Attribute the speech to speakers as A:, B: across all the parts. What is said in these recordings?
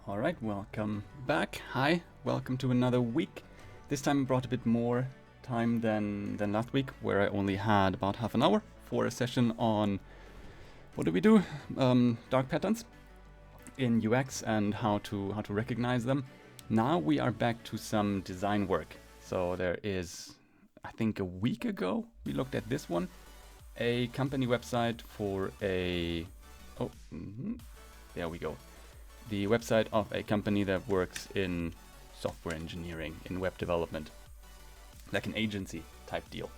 A: All right, welcome back. Hi, welcome to another week. This time I brought a bit more time than last week, where I only had about half an hour for a session on, what do we do? Dark patterns in UX and how to recognize them. Now we are back to some design work. So there is, I think a week ago, we looked at this one, a company website for there we go. The website of a company that works in software engineering, in web development, like an agency type deal.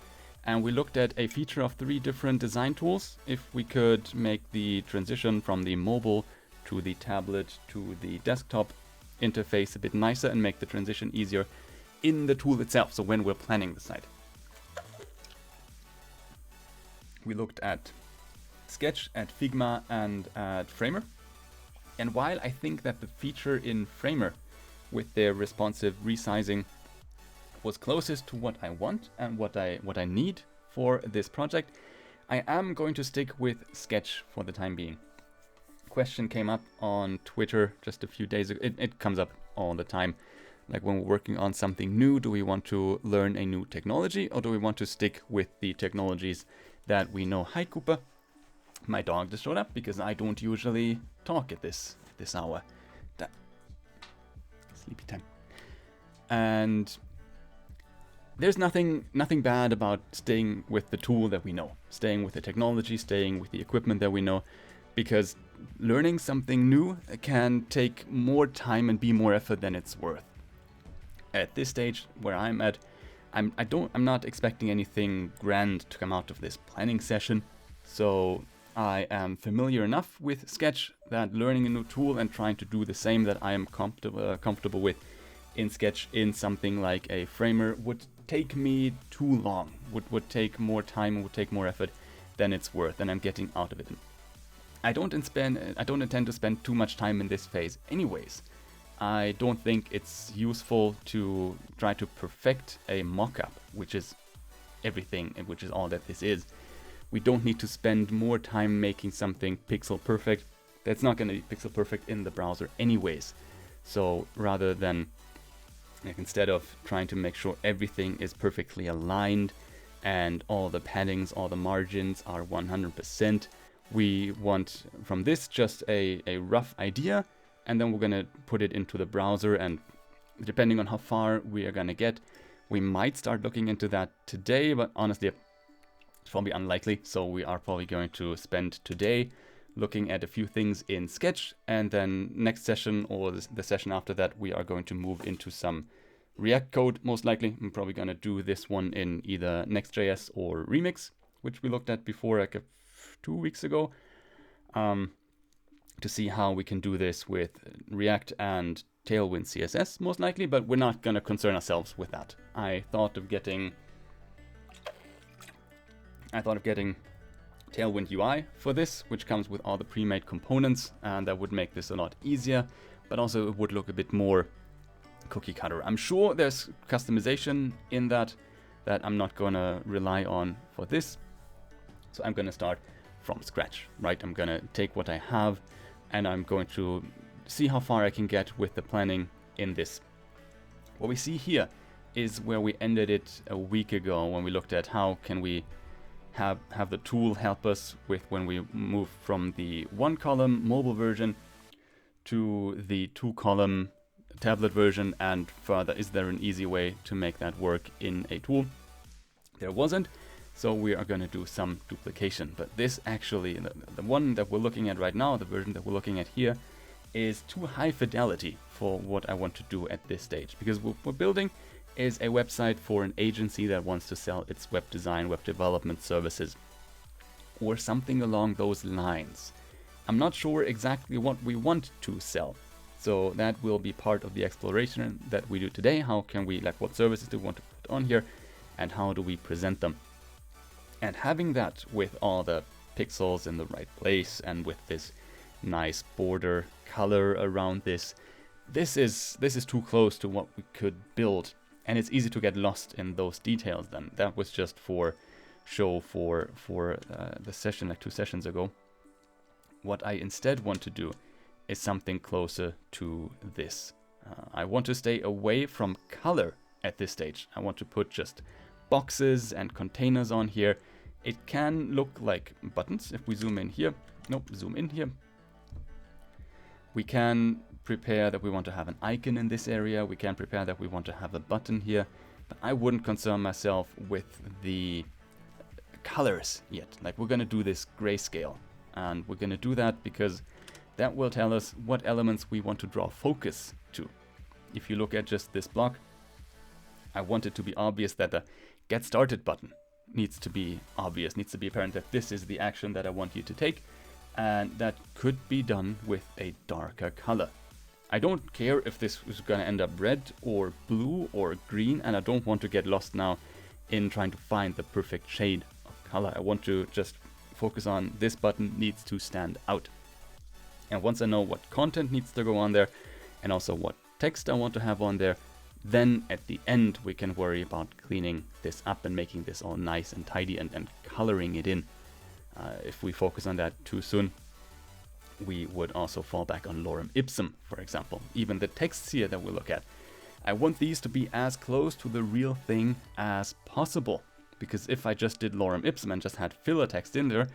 A: And we looked at a feature of 3 different design tools. If we could make the transition from the mobile to the tablet to the desktop interface a bit nicer and make the transition easier in the tool itself. So when we're planning the site. We looked at Sketch, at Figma, and at Framer. And while I think that the feature in Framer with their responsive resizing was closest to what I want and what I need for this project, I am going to stick with Sketch for the time being. Question came up on Twitter just a few days ago. It comes up all the time. Like when we're working on something new, do we want to learn a new technology or do we want to stick with the technologies that we know? Hi, Cooper. My dog just showed up because I don't usually talk at this hour. Sleepy time. And there's nothing bad about staying with the tool that we know, staying with the technology, staying with the equipment that we know, because learning something new can take more time and be more effort than it's worth. At this stage where I'm at, I'm not expecting anything grand to come out of this planning session. So I am familiar enough with Sketch that learning a new tool and trying to do the same that I am comfortable with in Sketch in something like a Framer would take me too long, would take more time, would take more effort than it's worth, and I'm getting out of it. I don't intend to spend too much time in this phase anyways. I don't think it's useful to try to perfect a mock-up, which is everything and which is all that this is. We don't need to spend more time making something pixel perfect. That's not going to be pixel perfect in the browser anyways. So rather than, like, instead of trying to make sure everything is perfectly aligned and all the paddings, all the margins are 100%, we want from this just a rough idea, and then we're going to put it into the browser, and depending on how far we are going to get, we might start looking into that today, but honestly, it's probably unlikely. So we are probably going to spend today looking at a few things in Sketch, and then next session or the session after that, we are going to move into some React code, most likely. I'm probably going to do this one in either Next.js or Remix, which we looked at before, like 2 weeks ago, to see how we can do this with React and Tailwind CSS, most likely, but we're not going to concern ourselves with that. I thought of getting Tailwind UI for this, which comes with all the pre-made components, and that would make this a lot easier, but also it would look a bit more cookie cutter. I'm sure there's customization in that I'm not going to rely on for this. So I'm going to start from scratch, right? I'm going to take what I have and I'm going to see how far I can get with the planning in this. What we see here is where we ended it a week ago when we looked at how can we have the tool help us with when we move from the 1-column mobile version to the 2-column tablet version and further. Is there an easy way to make that work in a tool? There wasn't, so we are going to do some duplication. But this actually, the one that we're looking at right now, the version that we're looking at here, is too high fidelity for what I want to do at this stage, because what we're building is a website for an agency that wants to sell its web design, web development services, or something along those lines. I'm not sure exactly what we want to sell. So that will be part of the exploration that we do today. How can we, like, what services do we want to put on here and how do we present them? And having that with all the pixels in the right place and with this nice border color around this is too close to what we could build. And it's easy to get lost in those details then. That was just for show for the session, like 2 sessions ago. What I instead want to do is something closer to this. I want to stay away from color at this stage. I want to put just boxes and containers on here. It can look like buttons if we zoom in here. Nope, zoom in here. We can prepare that we want to have an icon in this area. We can prepare that we want to have a button here. But I wouldn't concern myself with the colors yet. Like, we're going to do this grayscale. And we're going to do that because that will tell us what elements we want to draw focus to. If you look at just this block, I want it to be obvious that the Get Started button needs to be obvious, needs to be apparent that this is the action that I want you to take. And that could be done with a darker color. I don't care if this is going to end up red or blue or green, and I don't want to get lost now in trying to find the perfect shade of color. I want to just focus on this button needs to stand out. And once I know what content needs to go on there and also what text I want to have on there, then at the end we can worry about cleaning this up and making this all nice and tidy and coloring it in. If we focus on that too soon, we would also fall back on lorem ipsum, for example. Even the texts here that we look at, I want these to be as close to the real thing as possible. Because if I just did lorem ipsum and just had filler text in there,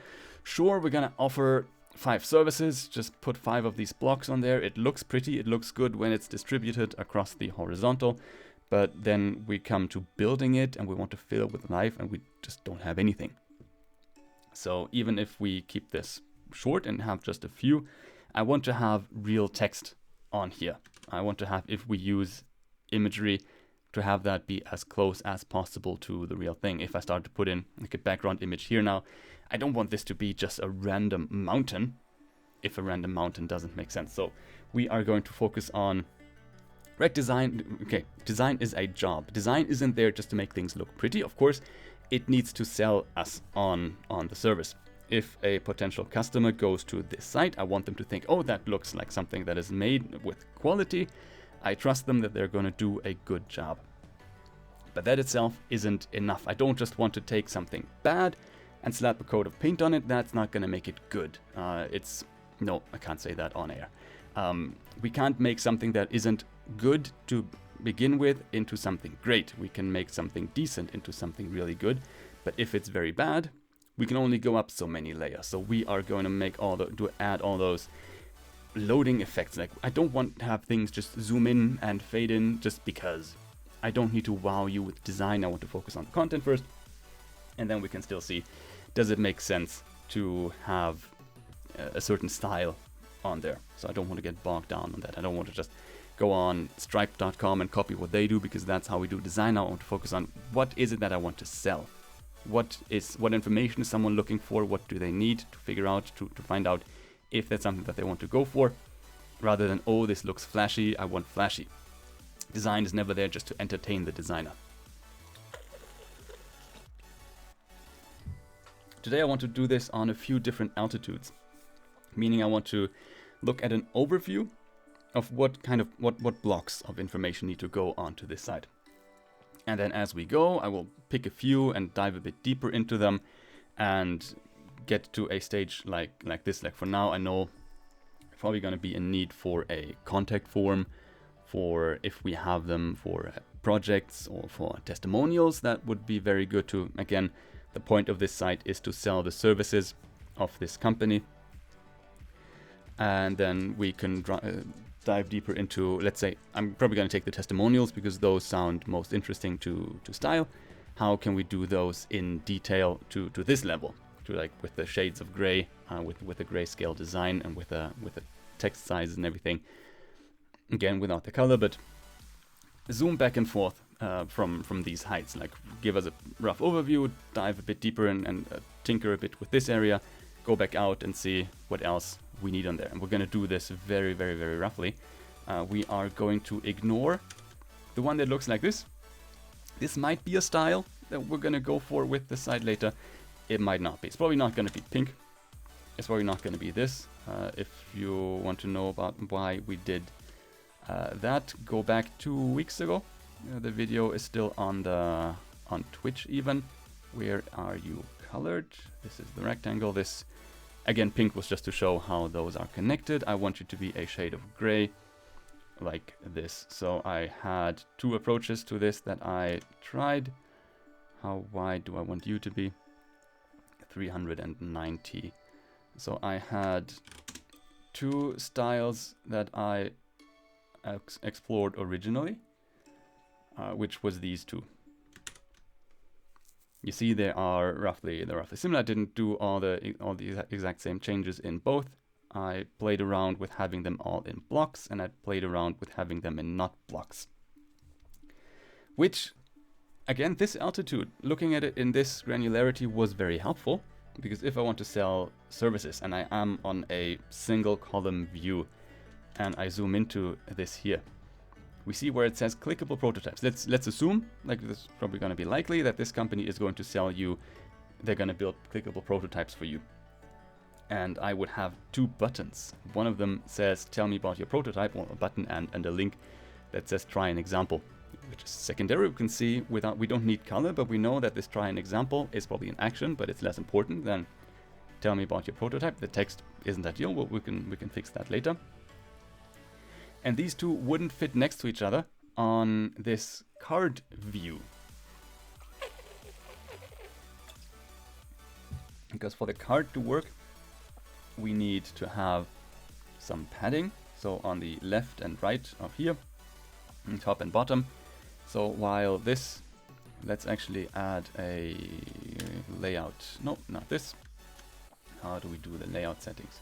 A: sure, we're gonna offer 5 services, just put 5 of these blocks on there. It looks pretty, it looks good when it's distributed across the horizontal, but then we come to building it and we want to fill it with life and we just don't have anything. So even if we keep this short and have just a few, I want to have real text on here. I want to have, if we use imagery, to have that be as close as possible to the real thing. If I start to put in like a background image here now, I don't want this to be just a random mountain, if a random mountain doesn't make sense. So we are going to focus on design. Okay, design is a job. Design isn't there just to make things look pretty. Of course, it needs to sell us on the service. If a potential customer goes to this site, I want them to think, oh, that looks like something that is made with quality. I trust them that they're going to do a good job. But that itself isn't enough. I don't just want to take something bad and slap a coat of paint on it. That's not going to make it good. No, I can't say that on air. We can't make something that isn't good to begin with into something great. We can make something decent into something really good. But if it's very bad, we can only go up so many layers. So we are going to make add all those loading effects. Like, I don't want to have things just zoom in and fade in just because. I don't need to wow you with design. I want to focus on the content first, and then we can still see, does it make sense to have a certain style on there? So I don't want to get bogged down on that. I don't want to just go on stripe.com and copy what they do, because that's how we do design. I want to focus on what is it that I want to sell. What information is someone looking for? What do they need to figure out, to find out if that's something that they want to go for, rather than, oh, this looks flashy, I want flashy. Design is never there just to entertain the designer. Today I want to do this on a few different altitudes, meaning I want to look at an overview of what blocks of information need to go onto this site. And then as we go, I will pick a few and dive a bit deeper into them and get to a stage like this. Like, for now, I know probably going to be a need for a contact form, for if we have them for projects or for testimonials. That would be very good too. Again, the point of this site is to sell the services of this company. And then we can dive deeper into, let's say, I'm probably going to take the testimonials because those sound most interesting to style. How can we do those in detail to this level, to like with the shades of gray, with a grayscale design and with the text size and everything. Again, without the color, but zoom back and forth from these heights. Like, give us a rough overview, dive a bit deeper and tinker a bit with this area, go back out and see what else we need on there. And we're going to do this very, very, very roughly. We are going to ignore the one that looks like this. This might be a style that we're going to go for with the site later. It might not be. It's probably not going to be pink. It's probably not going to be this. If you want to know about why we did that, go back 2 weeks ago. The video is still on Twitch even. Where are you colored? This is the rectangle. This Again, pink was just to show how those are connected. I want you to be a shade of gray, like this. So I had 2 approaches to this that I tried. How wide do I want you to be? 390. So I had 2 styles that I explored originally, which was these 2. You see they're roughly similar. I didn't do all the exact same changes in both. I played around with having them all in blocks, and I played around with having them in not blocks. Which, again, this altitude, looking at it in this granularity was very helpful, because if I want to sell services and I am on a single column view and I zoom into this here, we see where it says Clickable Prototypes. Let's assume, like this is probably going to be likely, that this company is going to sell you, they're going to build clickable prototypes for you. And I would have 2 buttons. One of them says, tell me about your prototype, or a button and a link that says try an example, which is secondary. We can see we don't need color, but we know that this try an example is probably an action, but it's less important than tell me about your prototype. The text isn't ideal, but we can fix that later. And these 2 wouldn't fit next to each other on this card view. Because for the card to work, we need to have some padding. So on the left and right of here, top and bottom. So while this, let's actually add a layout. No, not this. How do we do the layout settings?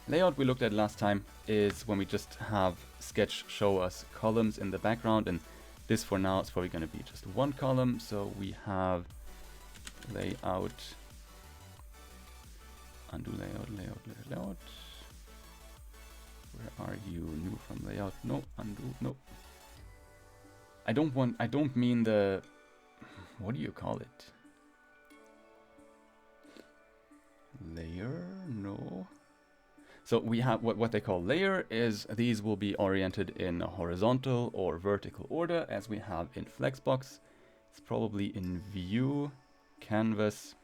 A: Layout we looked at last time is when we just have Sketch show us columns in the background, and this for now is probably going to be just 1 column. So we have layout, undo layout. Where are you? New from layout. No, undo, no. I don't mean the, what do you call it? Layer? No. So we have what they call layer is these will be oriented in a horizontal or vertical order as we have in Flexbox. It's probably in view, canvas,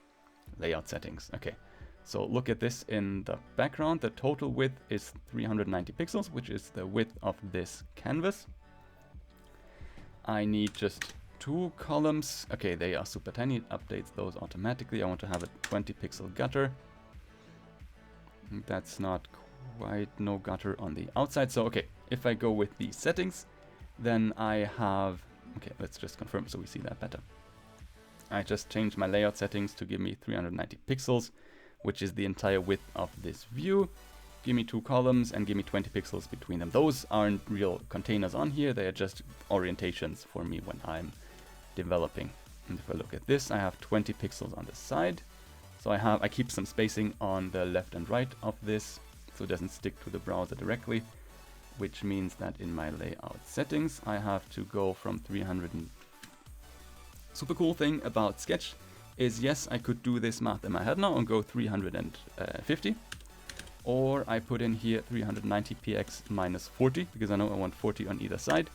A: layout settings. Okay. So look at this in the background. The total width is 390 pixels, which is the width of this canvas. I need just 2 columns. Okay, they are super tiny. It updates those automatically. I want to have a 20 pixel gutter. That's not quite no gutter on the outside. So, okay, if I go with the settings, then I have, okay, let's just confirm so we see that better. I just changed my layout settings to give me 390 pixels, which is the entire width of this view. Give me 2 columns and give me 20 pixels between them. Those aren't real containers on here. They are just orientations for me when I'm developing. And if I look at this, I have 20 pixels on the side. So I keep some spacing on the left and right of this, so it doesn't stick to the browser directly, which means that in my layout settings, I have to go from 300. Super cool thing about Sketch is, yes, I could do this math in my head now and go 350, or I put in here 390px minus 40, because I know I want 40 on either side,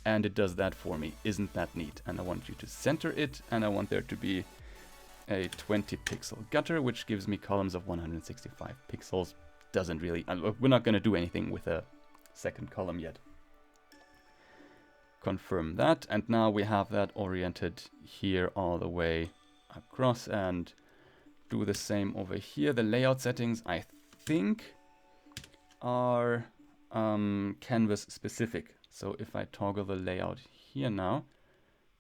A: and it does that for me. Isn't that neat? And I want you to center it, and I want there to be a 20 pixel gutter, which gives me columns of 165 pixels. Doesn't really, we're not going to do anything with a second column yet. Confirm that, and now we have that oriented here all the way across, and do the same over here. The layout settings, I think, are canvas specific. So if I toggle the layout here now,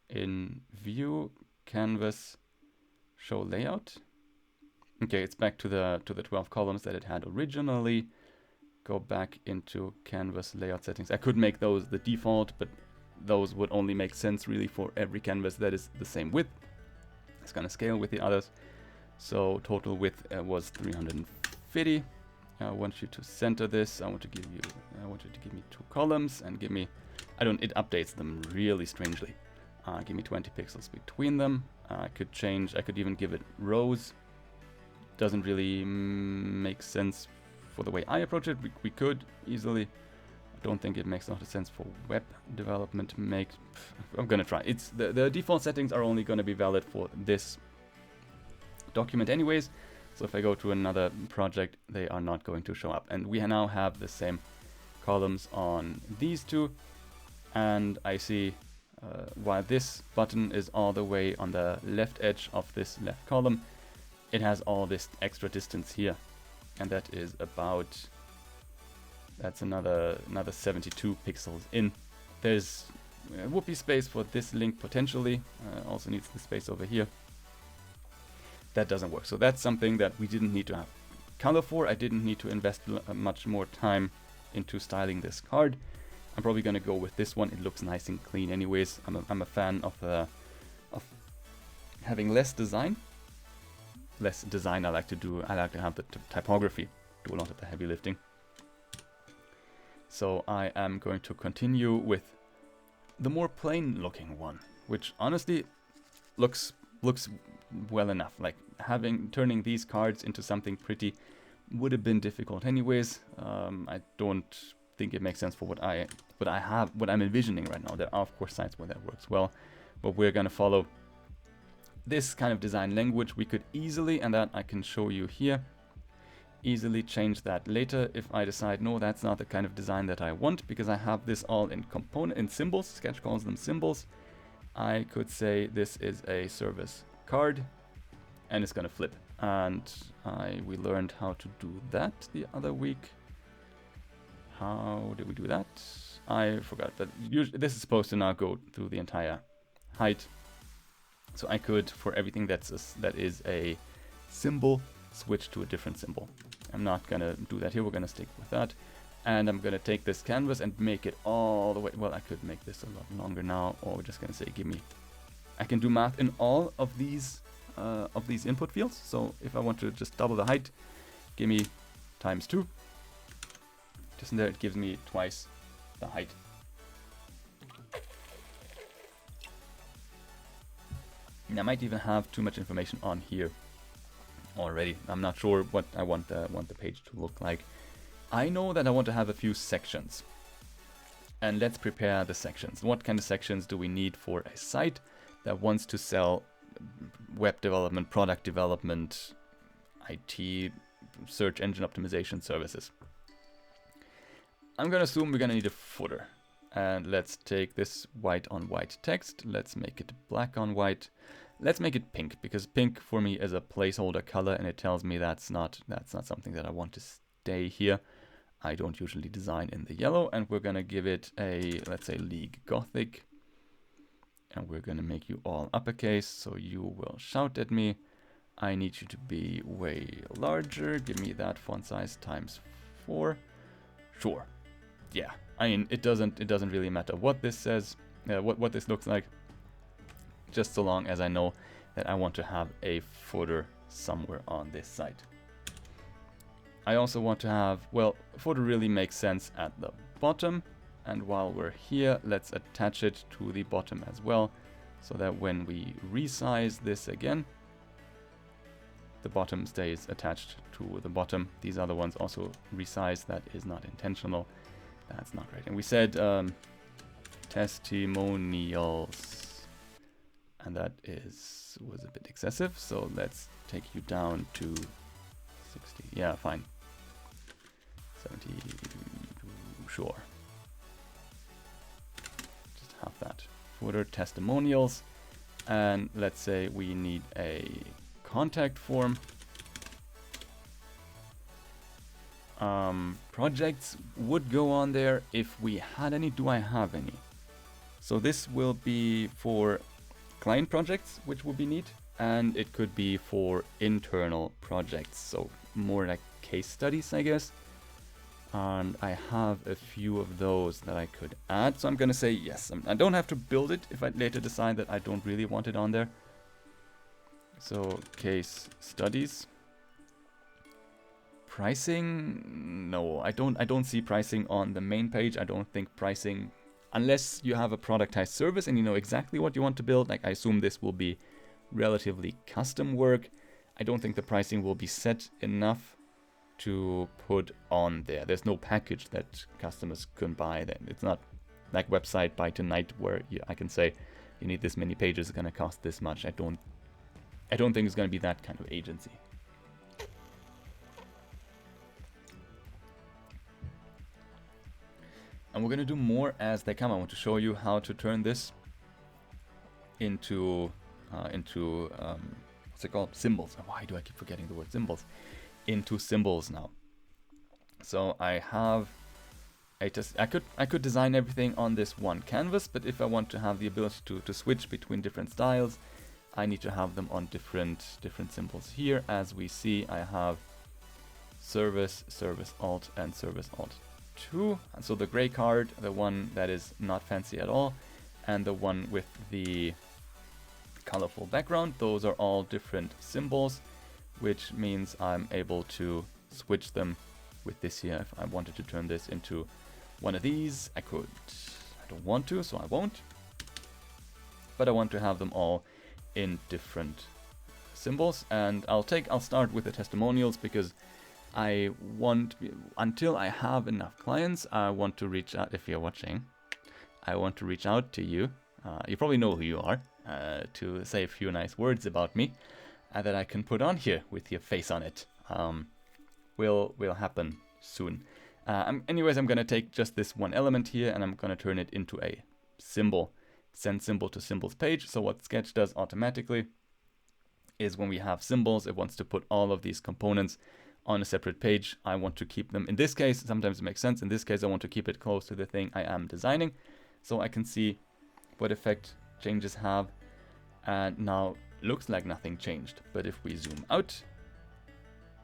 A: in view, canvas, show layout. Okay, it's back to the 12 columns that it had originally. Go back into canvas layout settings. I could make those the default, but those would only make sense really for every canvas that is the same width. It's gonna scale with the others. So total width was 350. I want you to center this. I want you to give me 2 columns and give me, it updates them really strangely. Give me 20 pixels between them. I could even give it rows. Doesn't really make sense for the way I approach it. We could easily. I don't think it makes a lot of sense for web development. I'm gonna try. The default settings are only gonna be valid for this document anyways. So if I go to another project, they are not going to show up. And we now have the same columns on these two. And I see while this button is all the way on the left edge of this left column, it has all this extra distance here. And that is about, that's another 72 pixels in. There's would be space for this link potentially, also needs the space over here. That doesn't work. So that's something that we didn't need to have color for. I didn't need to invest much more time into styling this card. I'm probably going to go with this one. It looks nice and clean anyways. I'm a fan of having less design. Less design I like to have the typography do a lot of the heavy lifting. So I am going to continue with the more plain looking one, which honestly looks well enough. Like turning these cards into something pretty would have been difficult anyways. I don't think it makes sense for what I'm envisioning right now. There are of course sites where that works well, but we're gonna follow this kind of design language. We could easily, and that I can show you here, easily change that later if I decide no, that's not the kind of design that I want, because I have this all in symbols. Sketch calls them symbols. I could say this is a service card and it's gonna flip, and we learned how to do that the other week. How did we do that? I forgot, but this is supposed to now go through the entire height. So I could, for everything that is a symbol, switch to a different symbol. I'm not gonna do that here. We're gonna stick with that, and I'm gonna take this canvas and make it all the way. Well, I could make this a lot longer now, or we're just gonna say, give me. I can do math in all of these input fields. So if I want to just double the height, give me ×2. Just in there, it gives me twice the height. And I might even have too much information on here already. I'm not sure what I want the page to look like. I know that I want to have a few sections. And let's prepare the sections. What kind of sections do we need for a site that wants to sell web development, product development, IT, search engine optimization services? I'm gonna assume we're gonna need a footer. And let's take this white on white text. Let's make it black on white. Let's make it pink, because pink for me is a placeholder color, and it tells me that's not something that I want to stay here. I don't usually design in the yellow, and we're gonna give it a, let's say, League Gothic. And we're gonna make you all uppercase, so you will shout at me. I need you to be way larger. Give me that font size ×4. Sure. Yeah. I mean, it doesn't really matter what this says, what this looks like, just so long as I know that I want to have a footer somewhere on this site. I also want to have, well, footer really makes sense at the bottom, and while we're here, let's attach it to the bottom as well, so that when we resize this again, the bottom stays attached to the bottom. These other ones also resize. That is not intentional. That's not right. And we said testimonials, and that was a bit excessive. So let's take you down to 60. Yeah, fine. 70. Sure. Just have that. Footer testimonials, and let's say we need a contact form. Projects would go on there if we had any. Do I have any? So this will be for client projects, which would be neat, and it could be for internal projects, so more like case studies, I guess. And I have a few of those that I could add, so I'm gonna say yes. I don't have to build it if I later decide that I don't really want it on there. So case studies. Pricing, no, I don't see pricing on the main page. I don't think pricing, unless you have a productized service and you know exactly what you want to build. Like, I assume this will be relatively custom work. I don't think the pricing will be set enough to put on there. There's no package that customers can buy. Then it's not like website buy tonight where I can say you need this many pages, it's gonna cost this much. I don't think it's gonna be that kind of agency. And we're going to do more as they come. I want to show you how to turn this into what's it called? Symbols. Why do I keep forgetting the word symbols? Into symbols now. So I have I could design everything on this one canvas, but if I want to have the ability to switch between different styles, I need to have them on different symbols. Here, as we see, I have service, service alt, and service alt 2. And so the gray card, the one that is not fancy at all, and the one with the colorful background, those are all different symbols, which means I'm able to switch them with this here. If I wanted to turn this into one of these, I could. I don't want to, so I won't. But I want to have them all in different symbols, and I'll start with the testimonials because I want, until I have enough clients, I want to reach out. If you're watching, I want to reach out to you. You probably know who you are, to say a few nice words about me that I can put on here with your face on it. Will happen soon. Anyways, I'm gonna take just this one element here and I'm gonna turn it into a symbol. Send symbol to symbols page. So what Sketch does automatically is when we have symbols, it wants to put all of these components on a separate page. I want to keep them, in this case, sometimes it makes sense. In this case, I want to keep it close to the thing I am designing, so I can see what effect changes have. And now looks like nothing changed. But if we zoom out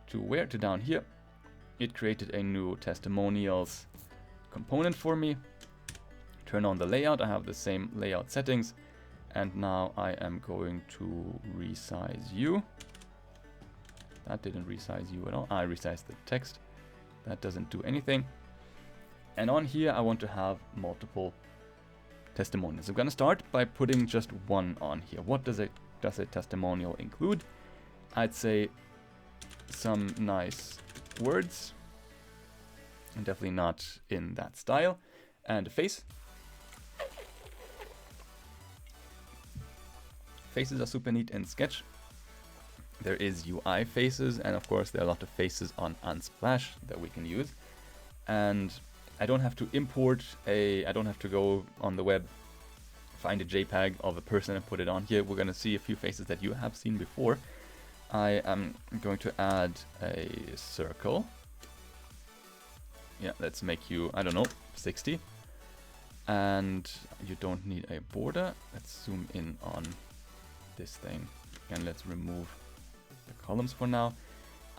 A: to down here, it created a new testimonials component for me. Turn on the layout. I have the same layout settings. And now I am going to resize you. That didn't resize you at all. I resized the text. That doesn't do anything. And on here, I want to have multiple testimonials. I'm going to start by putting just one on here. What does a testimonial include? I'd say some nice words. And definitely not in that style. And a face. Faces are super neat in Sketch. There is UI faces, and of course there are a lot of faces on Unsplash that we can use. And I don't have to import I don't have to go on the web, find a JPEG of a person and put it on here. We're going to see a few faces that you have seen before. I am going to add a circle. Yeah, let's make you, I don't know, 60. And you don't need a border. Let's zoom in on this thing and let's remove the columns for now.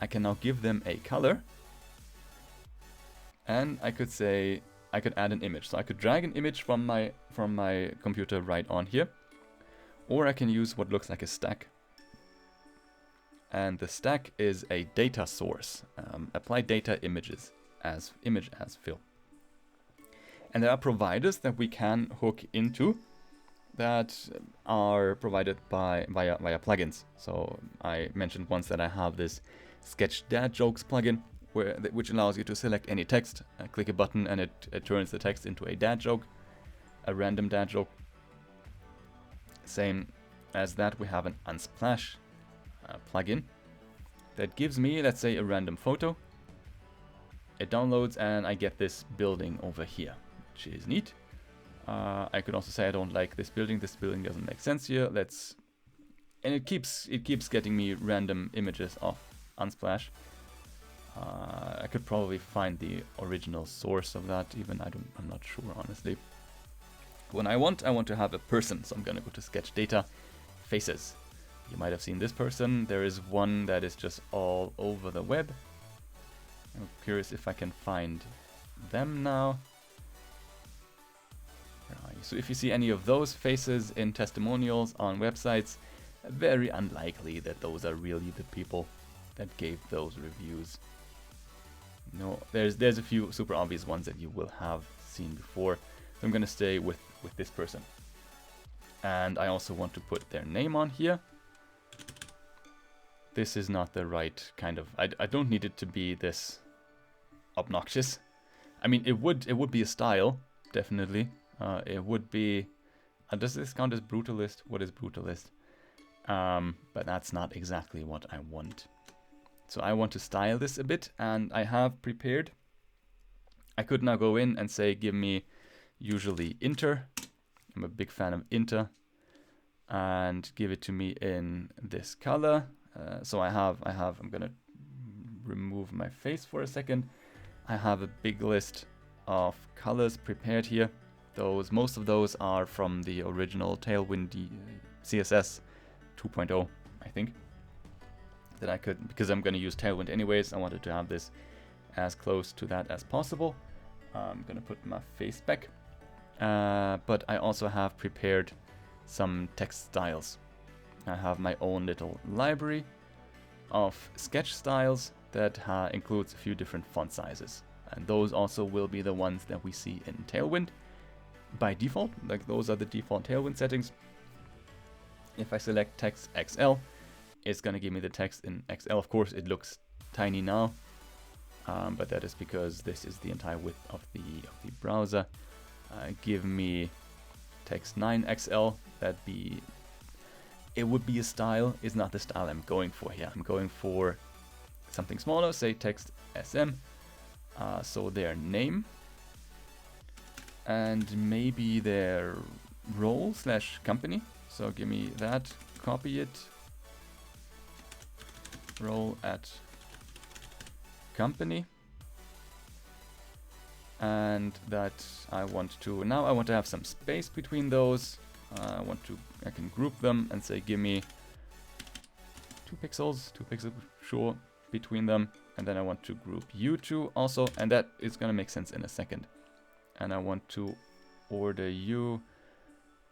A: I can now give them a color, and I could say I could add an image. So I could drag an image from my computer right on here, or I can use what looks like a stack. And the stack is a data source. Apply data images as image as fill. And there are providers that we can hook into that are provided via plugins. So I mentioned once that I have this Sketch Dad Jokes plugin, which allows you to select any text, click a button, and it turns the text into a dad joke, a random dad joke. Same as that, we have an Unsplash plugin that gives me, let's say, a random photo. It downloads and I get this building over here, which is neat. I could also say I don't like this building. This building doesn't make sense here. And it keeps getting me random images of Unsplash. I could probably find the original source of that. Even I'm not sure, honestly. When I want to have a person, so I'm gonna go to Sketch Data, Faces. You might have seen this person. There is one that is just all over the web. I'm curious if I can find them now. So if you see any of those faces in testimonials on websites, very unlikely that those are really the people that gave those reviews. No, there's a few super obvious ones that you will have seen before. So I'm going to stay with this person. And I also want to put their name on here. This is not the right kind of... I don't need it to be this obnoxious. I mean, it would be a style, definitely. It would be... does this count as brutalist? What is brutalist? But that's not exactly what I want. So I want to style this a bit, and I have prepared I could now go in and say, give me usually inter. I'm a big fan of inter. And give it to me in this color. So I'm gonna remove my face for a second. I have a big list of colors prepared here. Most of those are from the original Tailwind CSS 2.0, I think. That I could, because I'm gonna use Tailwind anyways, I wanted to have this as close to that as possible. I'm gonna put my face back. But I also have prepared some text styles. I have my own little library of sketch styles that includes a few different font sizes. And those also will be the ones that we see in Tailwind by default. Like those are the default Tailwind settings. If I select text XL, it's going to give me the text in XL. Of course, it looks tiny now, but that is because this is the entire width of the browser. Give me text 9XL. It would be a style, is not the style I'm going for here. I'm going for something smaller, say text SM. So their name and maybe their role / company. So give me that, copy it, role at company. And that I want to have some space between those. I can group them and say, give me 2 pixels, sure, between them. And then I want to group you two also, and that is going to make sense in a second. And I want to order you.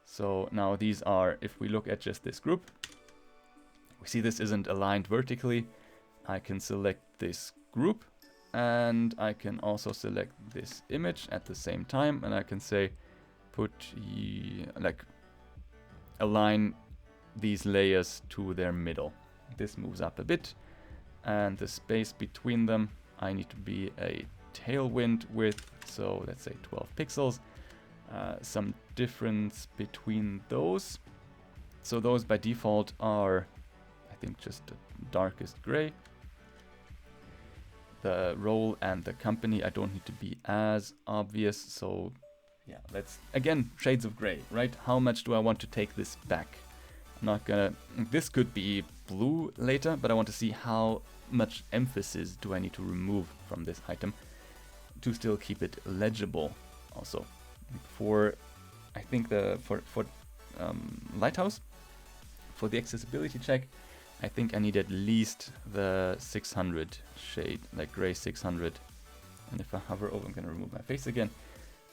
A: So now these are, if we look at just this group, we see this isn't aligned vertically. I can select this group, and I can also select this image at the same time, and I can say, align these layers to their middle. This moves up a bit, and the space between them, I need to be a Tailwind width, so let's say 12 pixels. Some difference between those. So those by default are, I think, just the darkest gray. The role and the company, I don't need to be as obvious, so yeah, let's, again, shades of gray, right? How much do I want to take this back? I'm not gonna, this could be blue later, but I want to see how much emphasis do I need to remove from this item to still keep it legible also. For, I think for Lighthouse, for the accessibility check, I think I need at least the 600 shade, like gray 600. And if I hover over, I'm gonna remove my face again.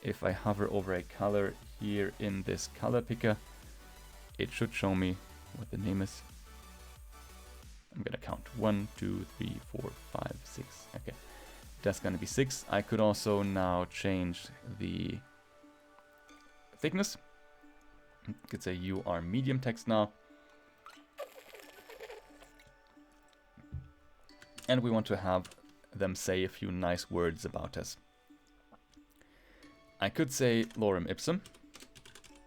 A: If I hover over a color here in this color picker, it should show me what the name is. I'm gonna count 1, 2, 3, 4, 5, 6. Okay, that's gonna be 6. I could also now change the thickness. I could say you are medium text now. And we want to have them say a few nice words about us. I could say lorem ipsum.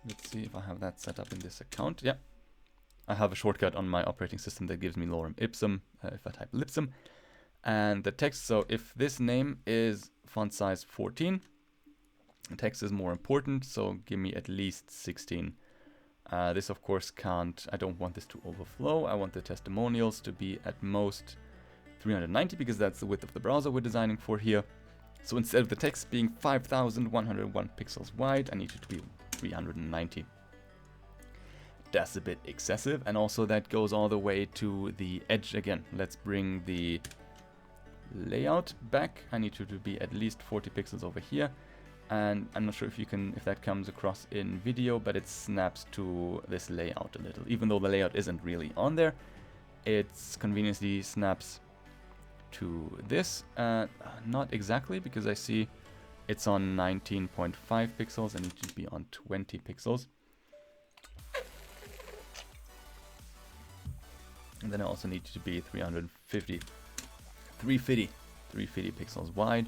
A: Let's see if I have that set up in this account. Yeah, I have a shortcut on my operating system that gives me lorem ipsum if I type lipsum. And the text, so if this name is font size 14, the text is more important, so give me at least 16. This of course can't, I don't want this to overflow. I want the testimonials to be at most 390 because that's the width of the browser we're designing for here. So instead of the text being 5,101 pixels wide, I need it to be 390. That's a bit excessive, and also that goes all the way to the edge again. Let's bring the layout back. I need it to be at least 40 pixels over here. And I'm not sure if that comes across in video, but it snaps to this layout a little. Even though the layout isn't really on there, it's conveniently snaps to this. Not exactly, because I see it's on 19.5 pixels and it should be on 20 pixels. And then I also need it to be 350 pixels wide.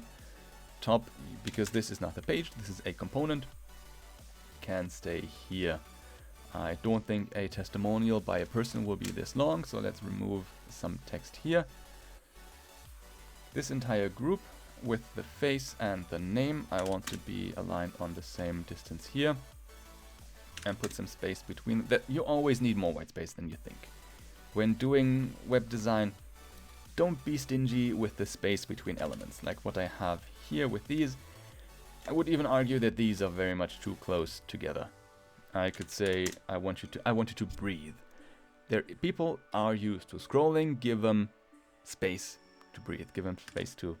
A: Top, because this is not the page, this is a component, can stay here. I don't think a testimonial by a person will be this long, so let's remove some text here. This entire group, with the face and the name, I want to be aligned on the same distance here. And put some space between that. You always need more white space than you think. When doing web design, don't be stingy with the space between elements. Like what I have here with these. I would even argue that these are very much too close together. I could say I want you to breathe. People are used to scrolling. Give them space to breathe. Give them space to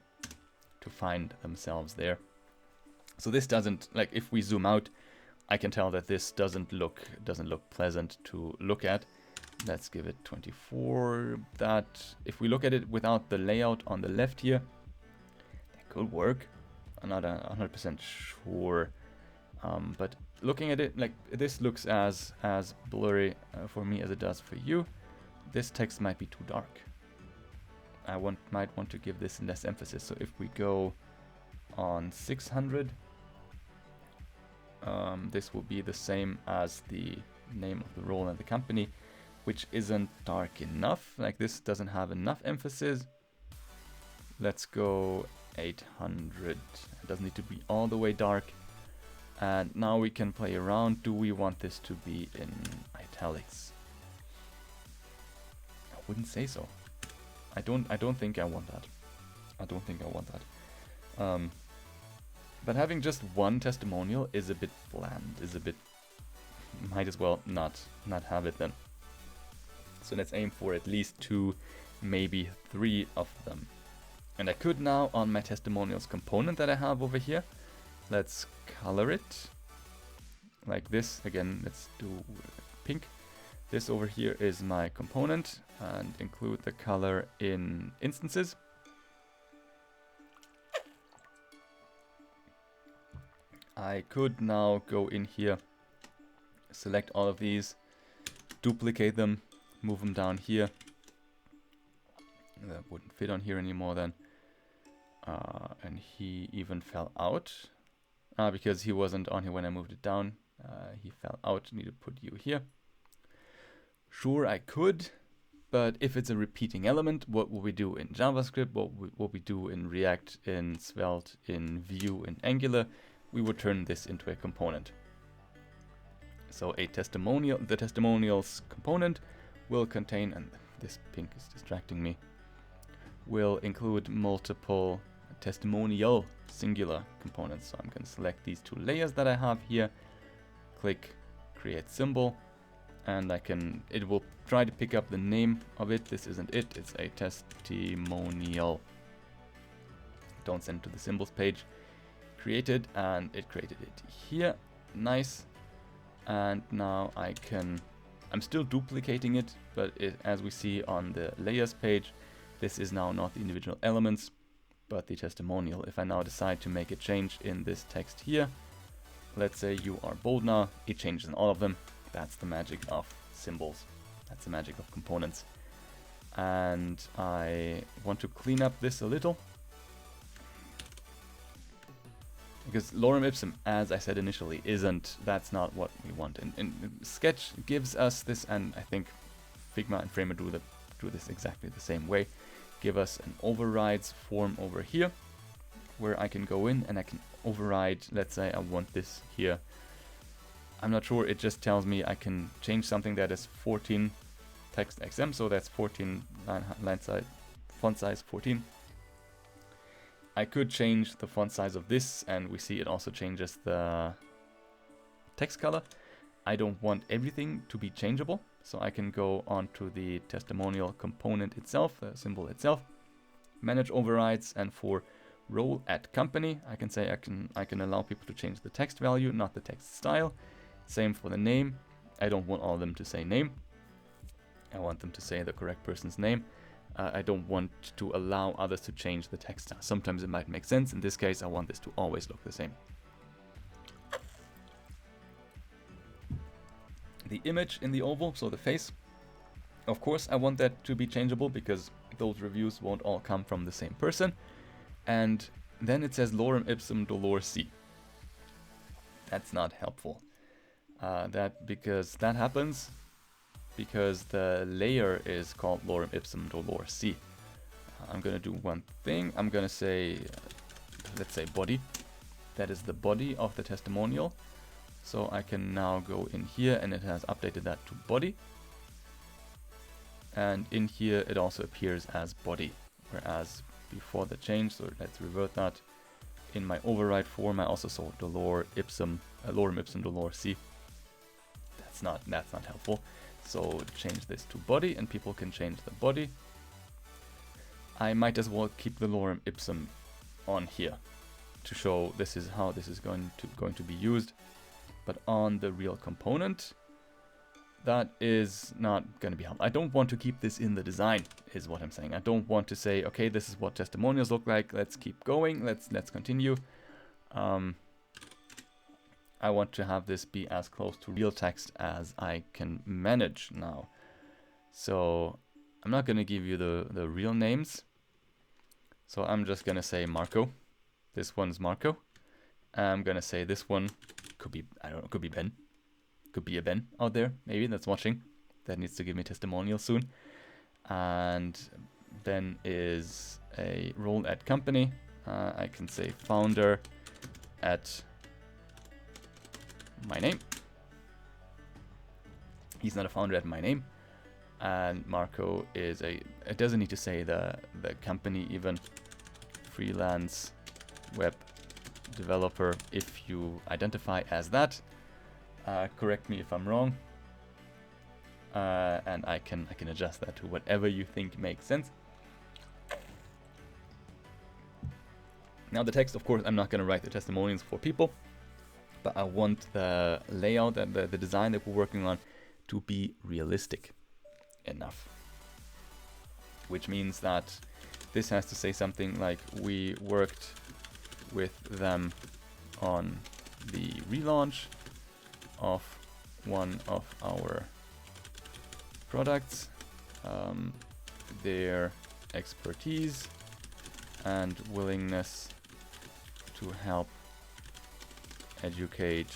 A: find themselves there. So this doesn't, like, if we zoom out, I can tell that this doesn't look pleasant to look at. Let's give it 24. That, if we look at it without the layout on the left here, that could work. I'm not 100% sure, but looking at it, like, this looks as blurry for me as it does for you. This text might be too dark. I might want to give this less emphasis. So if we go on 600. This will be the same as the name of the role and the company, which isn't dark enough. Like, this doesn't have enough emphasis. Let's go 800. It doesn't need to be all the way dark. And now we can play around. Do we want this to be in italics? I wouldn't say so. I don't think I want that. I don't think I want that. But having just one testimonial is a bit bland, might as well not have it then. So let's aim for at least 2, maybe 3 of them. And I could now, on my testimonials component that I have over here, let's color it like this. Again, let's do pink. This over here is my component, and include the color in instances. I could now go in here, select all of these, duplicate them, move them down here. That wouldn't fit on here anymore then. And he even fell out. Because he wasn't on here when I moved it down. He fell out. Need to put you here. Sure, I could. But if it's a repeating element, what will we do in JavaScript? What we do in React, in Svelte, in Vue, in Angular? We would turn this into a component. So a testimonial, the testimonials component will contain, and this pink is distracting me, will include multiple testimonial singular components. So I'm going to select these 2 layers that I have here, click create symbol, and it will try to pick up the name of it. This isn't it, it's a testimonial. Don't send to the symbols page. Created, and it created it here. Nice. And now I'm still duplicating it, but as we see on the layers page, this is now not the individual elements, but the testimonial. If I now decide to make a change in this text here, let's say you are bold now, it changes in all of them. That's the magic of symbols. That's the magic of components. And I want to clean up this a little. Because lorem ipsum, as I said initially, that's not what we want. And Sketch gives us this, and I think Figma and Framer do this exactly the same way. Give us an overrides form over here, where I can go in and I can override, let's say I want this here. I'm not sure, it just tells me I can change something that is 14 text XM, so that's 14 line size, font size 14. I could change the font size of this, and we see it also changes the text color. I don't want everything to be changeable, so I can go onto the testimonial component itself, the symbol itself, manage overrides, and for role at company, I can say I can allow people to change the text value, not the text style. Same for the name. I don't want all of them to say name. I want them to say the correct person's name. I don't want to allow others to change the text style. Sometimes it might make sense. In this case, I want this to always look the same. The image in the oval, so the face, of course, I want that to be changeable because those reviews won't all come from the same person. And then it says lorem ipsum dolor si. That's not helpful. Because that happens because the layer is called lorem ipsum dolor si. I'm going to do one thing. I'm going to say let's say body. That is the body of the testimonial. So I can now go in here and it has updated that to body. And in here it also appears as body, whereas before the change, so let's revert that. In my override form I also saw dolor ipsum, lorem ipsum dolor c. That's not helpful. So change this to body and people can change the body. I might as well keep the lorem ipsum on here to show this is how this is going to be used. But on the real component, that is not going to be helpful. I don't want to keep this in the design, is what I'm saying. I don't want to say, okay, this is what testimonials look like. Let's keep going. Let's continue. I want to have this be as close to real text as I can manage now. So I'm not going to give you the real names. So I'm just going to say Marco. This one's Marco. I'm going to say this one could be, I don't know, could be Ben. Could be a Ben out there, maybe, that's watching. That needs to give me testimonial soon. And Ben is a role at company. I can say founder at my name. He's not a founder at my name. And Marco is a, it doesn't need to say the company even. Freelance web developer if you identify as that. Correct me if I'm wrong. And I can adjust that to whatever you think makes sense. Now the text, of course, I'm not going to write the testimonials for people, but I want the layout and the design that we're working on to be realistic enough. Which means that this has to say something like, we worked with them on the relaunch of one of our products. Their expertise and willingness to help educate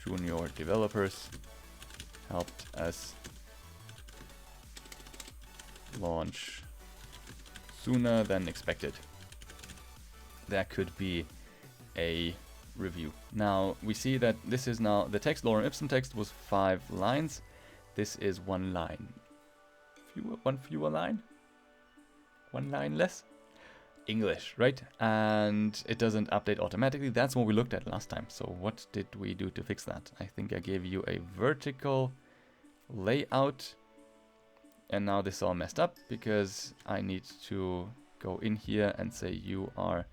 A: junior developers helped us launch sooner than expected. That could be a review. Now we see that this is now the text. Lorem ipsum text was 5 lines. This is 1 line. One fewer line? 1 line less? English, right? And it doesn't update automatically. That's what we looked at last time. So what did we do to fix that? I think I gave you a vertical layout. And now this is all messed up because I need to go in here and say you are...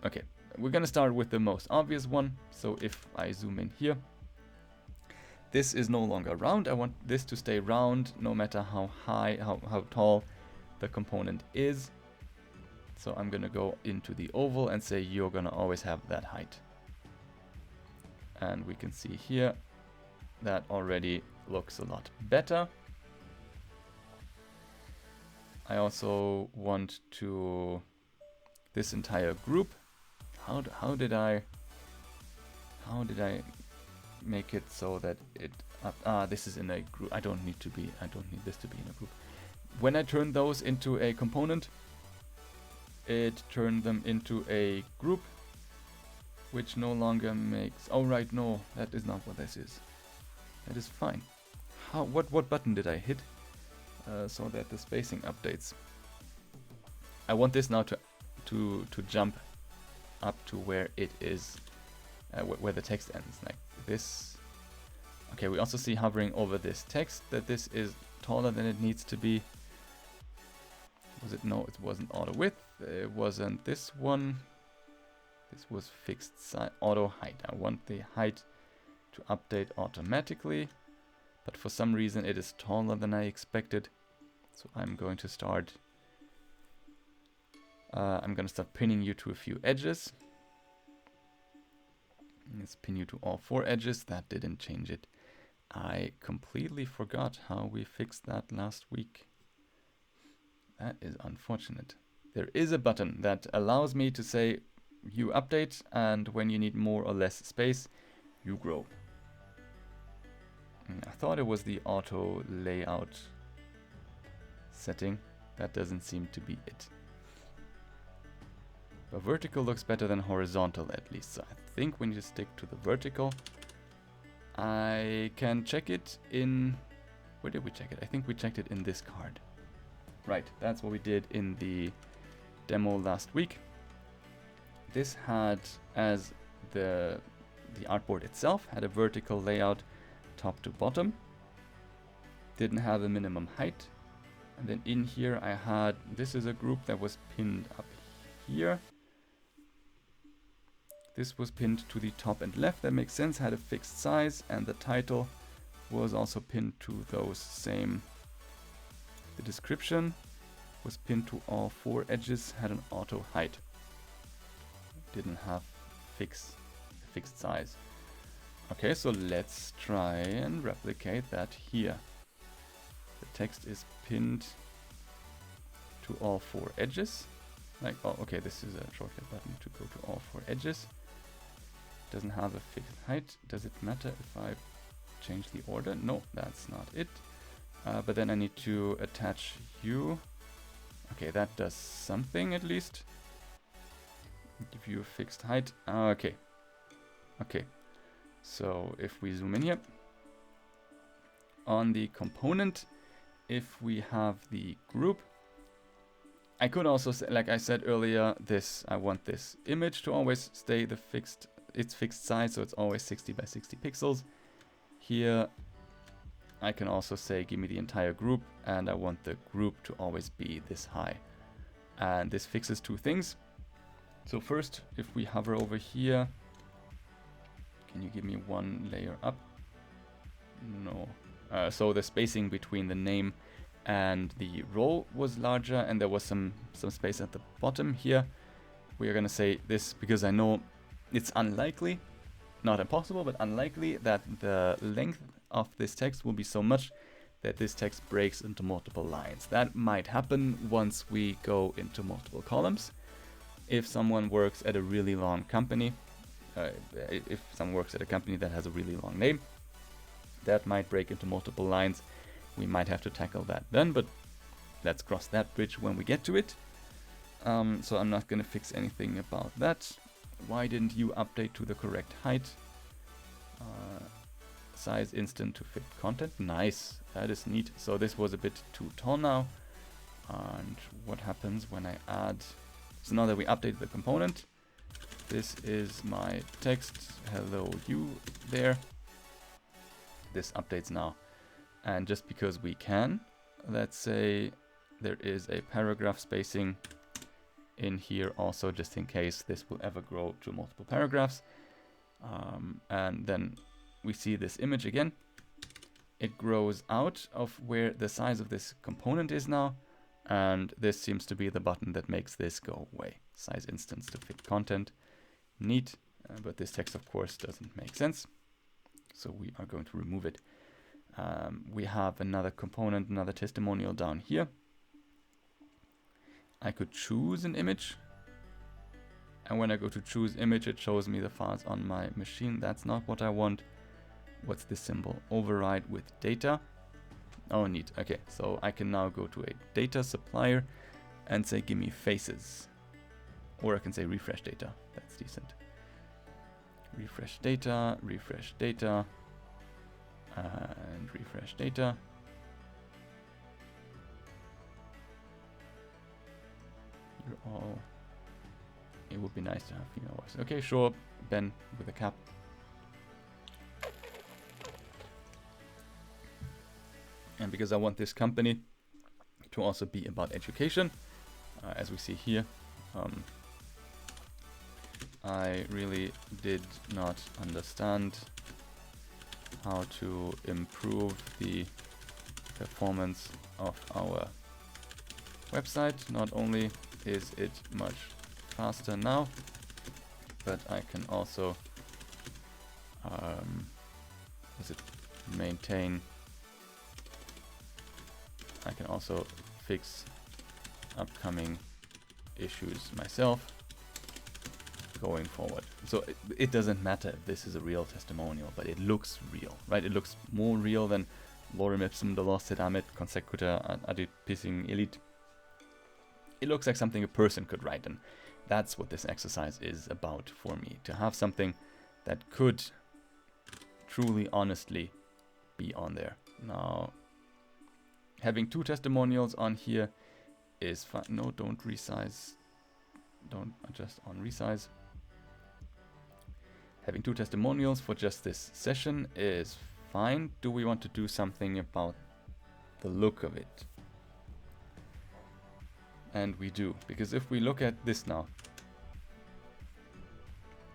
A: Okay, we're gonna start with the most obvious one. So if I zoom in here, this is no longer round. I want this to stay round no matter how high, how tall the component is. So I'm gonna go into the oval and say you're gonna always have that height. And we can see here that already looks a lot better. I also want to this entire group. How did I make it so that it this is in a group. I don't need this to be in a group. When I turn those into a component, it turned them into a group, which no longer makes... Oh right, no, that is not what this is. That is fine. What button did I hit so that the spacing updates? I want this now to jump up to where it is, where the text ends, like this. Okay, we also see hovering over this text that this is taller than it needs to be. Was it? No, it wasn't auto width. It wasn't this one. This was fixed auto height. I want the height to update automatically, but for some reason it is taller than I expected. So I'm going to start. I'm going to start pinning you to a few edges. Let's pin you to all 4 edges. That didn't change it. I completely forgot how we fixed that last week. That is unfortunate. There is a button that allows me to say you update, and when you need more or less space, you grow. I thought it was the auto layout setting. That doesn't seem to be it. But vertical looks better than horizontal at least. So I think we need to stick to the vertical. I can check it in... Where did we check it? I think we checked it in this card. Right, that's what we did in the demo last week. This had, as the artboard itself, had a vertical layout top to bottom. Didn't have a minimum height. And then in here I had, this is a group that was pinned up here. This was pinned to the top and left, that makes sense, had a fixed size, and the title was also pinned to those same. The description was pinned to all 4 edges, had an auto height. Didn't have fixed size. Okay, so let's try and replicate that here. The text is pinned to all 4 edges. Like, oh, okay, this is a shortcut button to go to all 4 edges. Doesn't have a fixed height. Does it matter if I change the order? No, that's not it. But then I need to attach you. Okay, that does something at least. Give you a fixed height. Okay. Okay. So if we zoom in here, on the component, if we have the group, I could also say, like I said earlier, this, I want this image to always stay its fixed size, so it's always 60 by 60 pixels. Here I can also say give me the entire group, and I want the group to always be this high. And this fixes 2 things. So first, if we hover over here, can you give me 1 layer up? No. So the spacing between the name and the role was larger, and there was some space at the bottom here. We are going to say this because I know it's unlikely, not impossible, but unlikely that the length of this text will be so much that this text breaks into multiple lines. That might happen once we go into multiple columns. If someone works at a really long company, if someone works at a company that has a really long name, that might break into multiple lines. We might have to tackle that then, but let's cross that bridge when we get to it. So I'm not going to fix anything about that. Why didn't you update to the correct height? Size instant to fit content. Nice, that is neat. So this was a bit too tall now. And what happens when I add... So now that we updated the component, this is my text. Hello, you there. This updates now. And just because we can, let's say there is a paragraph spacing in here also, just in case this will ever grow to multiple paragraphs. And then we see this image again. It grows out of where the size of this component is now. And this seems to be the button that makes this go away. Size instance to fit content. Neat. But this text, of course, doesn't make sense. So we are going to remove it. We have another component, another testimonial down here. I could choose an image. And when I go to choose image, it shows me the files on my machine. That's not what I want. What's this symbol? Override with data. Oh, neat. Okay, so I can now go to a data supplier and say, give me faces. Or I can say refresh data. That's decent. Refresh data, and refresh data. You're all... It would be nice to have female voice. Okay, sure. Ben with a cap. And because I want this company to also be about education, as we see here, I really did not understand how to improve the performance of our website. Not only is it much faster now, but I can also maintain. I can also fix upcoming issues myself going forward. So it doesn't matter if this is a real testimonial, but it looks real, right? It looks more real than Lorem ipsum, the lost amit, consecutor, adipissing elite. It looks like something a person could write, and That's what this exercise is about for me, to have something that could truly, honestly be on there. Now, having 2 testimonials on here is fine. No, don't resize. Don't adjust on resize. Having 2 testimonials for just this session is fine. Do we want to do something about the look of it? And we do, because if we look at this now,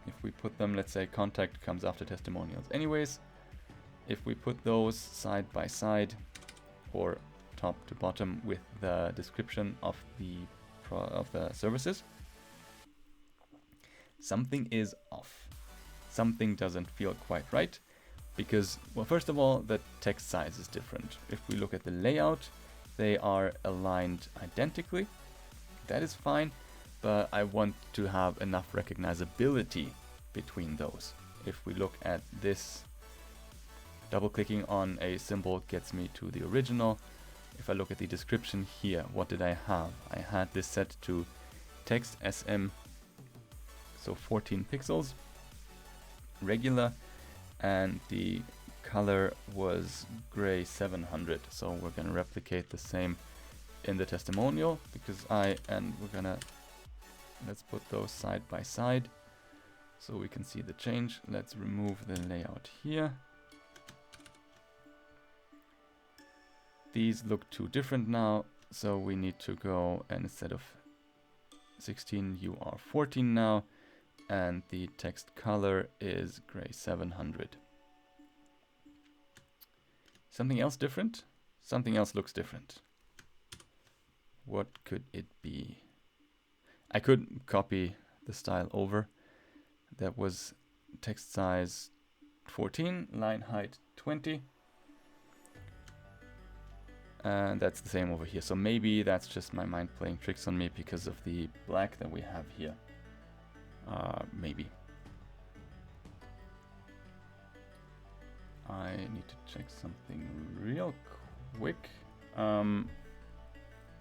A: if we put them, let's say contact comes after testimonials anyways, if we put those side by side or top to bottom with the description of the services, something is off. Something doesn't feel quite right, because, well, first of all, the text size is different. If we look at the layout, they are aligned identically. That is fine, but I want to have enough recognizability between those. If we look at this, double-clicking on a symbol gets me to the original. If I look at the description here, what did I have? I had this set to text SM, so 14 pixels, regular, and the color was gray 700. So we're going to replicate the same in the testimonial, because let's put those side by side so we can see the change. Let's remove the layout here. These look too different now, so we need to go, and instead of 16 you are 14 now, and the text color is gray 700. Something else different? Something else looks different. What could it be? I could copy the style over. That was text size 14, line height 20. And that's the same over here. So maybe that's just my mind playing tricks on me because of the black that we have here. Maybe. I need to check something real quick.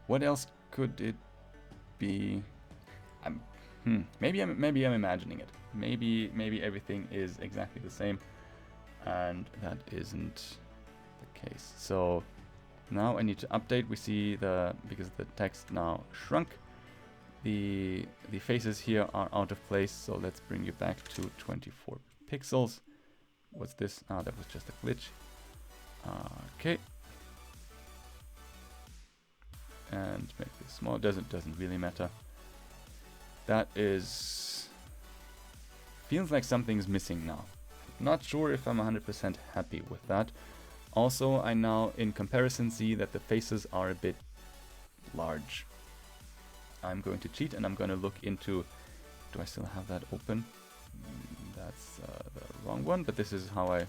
A: What else could it be? Maybe I'm imagining it. Maybe everything is exactly the same, and that isn't the case. So now I need to update. We see because the text now shrunk, the faces here are out of place. So let's bring you back to 24 pixels. What's this? Ah, that was just a glitch. Okay. And make this small. Doesn't really matter. That feels like something's missing now. Not sure if I'm 100% happy with that. Also, I now, in comparison, see that the faces are a bit large. I'm going to cheat and I'm going to look into. Do I still have that open? That's the wrong one. But this is how I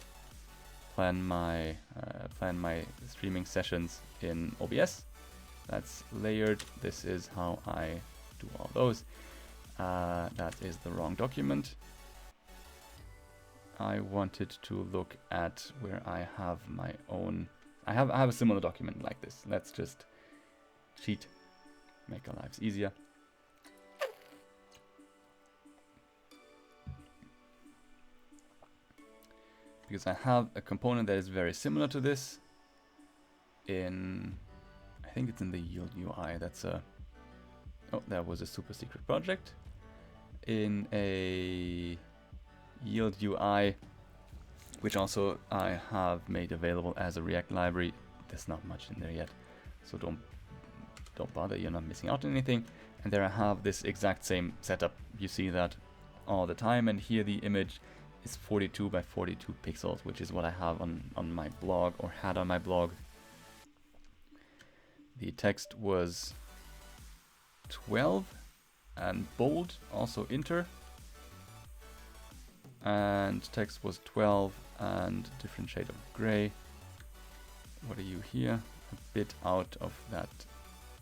A: plan my streaming sessions in OBS. That's layered. This is how I do all those. That is the wrong document. I wanted to look at where I have my own. I have a similar document like this. Let's just cheat, make our lives easier. Because I have a component that is very similar to this in, I think it's in the yield UI. That's a, oh, that was a super secret project. In a yield UI, which also I have made available as a React library. There's not much in there yet, so don't bother, you're not missing out on anything. And there I have this exact same setup. You see that all the time, and here the image is 42 by 42 pixels, which is what I have on my blog, or had on my blog. The text was 12 and bold, also inter. And text was 12 and different shade of gray. What are you here? A bit out of that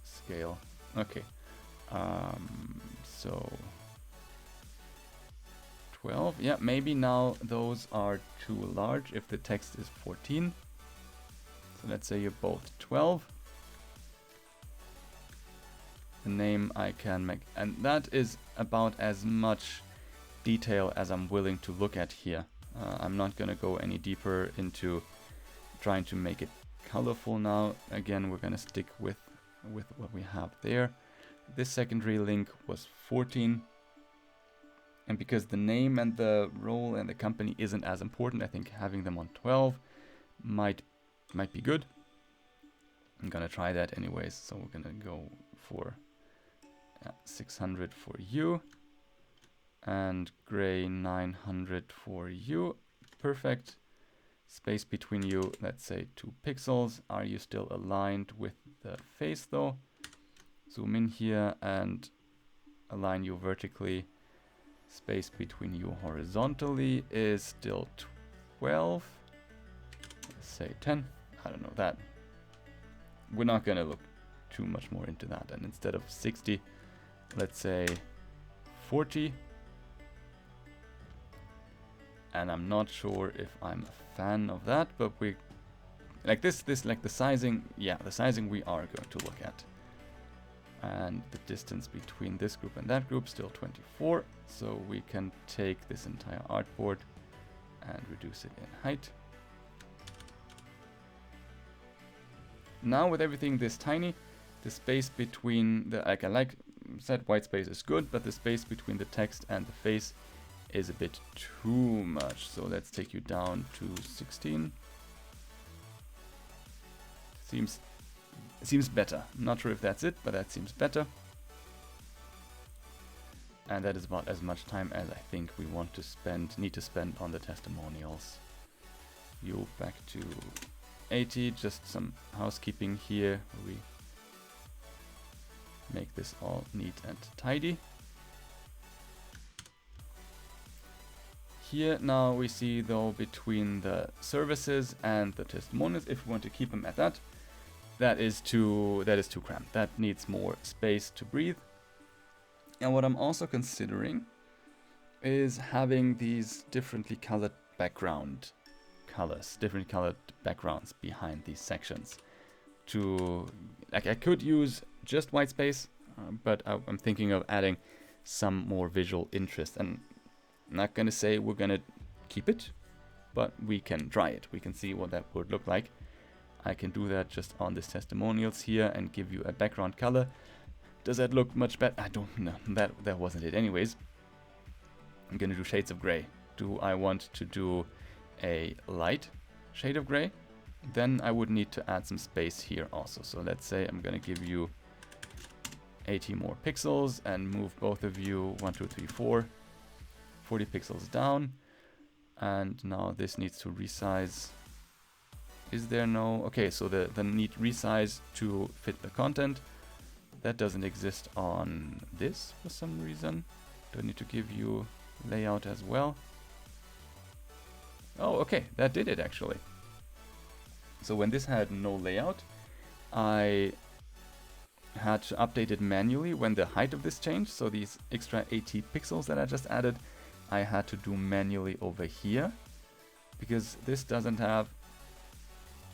A: scale. Okay. So 12. Yeah, maybe now those are too large if the text is 14. So let's say you're both 12. the name I can make. And that is about as much detail as I'm willing to look at here. I'm not going to go any deeper into trying to make it colorful now. Again, we're going to stick with what we have there. This secondary link was 14. And because the name and the role and the company isn't as important, I think having them on 12 might be good. I'm gonna try that anyways, so we're gonna go for 600 for you and gray 900 for you. Perfect. Space between you, let's say 2 pixels. Are you still aligned with the face though? Zoom in here and align you vertically. Space between you horizontally is still 12. Let's say 10. I don't know that. We're not going to look too much more into that. And instead of 60, let's say 40. And I'm not sure if I'm a fan of that, but we like this like the sizing. Yeah, the sizing we are going to look at. And the distance between this group and that group still 24. So we can take this entire artboard and reduce it in height. Now with everything this tiny, the space between the, like I said, white space is good, but the space between the text and the face is a bit too much. So let's take you down to 16. Seems better. I'm not sure if that's it, but that seems better. And that is about as much time as I think we need to spend on the testimonials. You back to 80, just some housekeeping here. We make this all neat and tidy. Here now we see though between the services and the testimonials, if we want to keep them at that, that is too cramped. That needs more space to breathe. And what I'm also considering is having these differently colored background colors, different colored backgrounds behind these sections. Like I could use just white space, but I'm thinking of adding some more visual interest. And I'm not gonna say we're gonna keep it, but we can try it. We can see what that would look like. I can do that just on this testimonials here and give you a background color. Does that look much better? I don't know. That wasn't it anyways. I'm gonna do shades of gray. Do I want to do a light shade of gray? Then I would need to add some space here also. So let's say I'm gonna give you 80 more pixels and move both of you 1, 2, 3, 4, 40 pixels down. And now this needs to resize. Is there no... Okay, so the need resize to fit the content. That doesn't exist on this for some reason. Do I need to give you layout as well? Oh, okay, that did it actually. So when this had no layout, I had to update it manually when the height of this changed. So these extra 80 pixels that I just added, I had to do manually over here, because this doesn't have,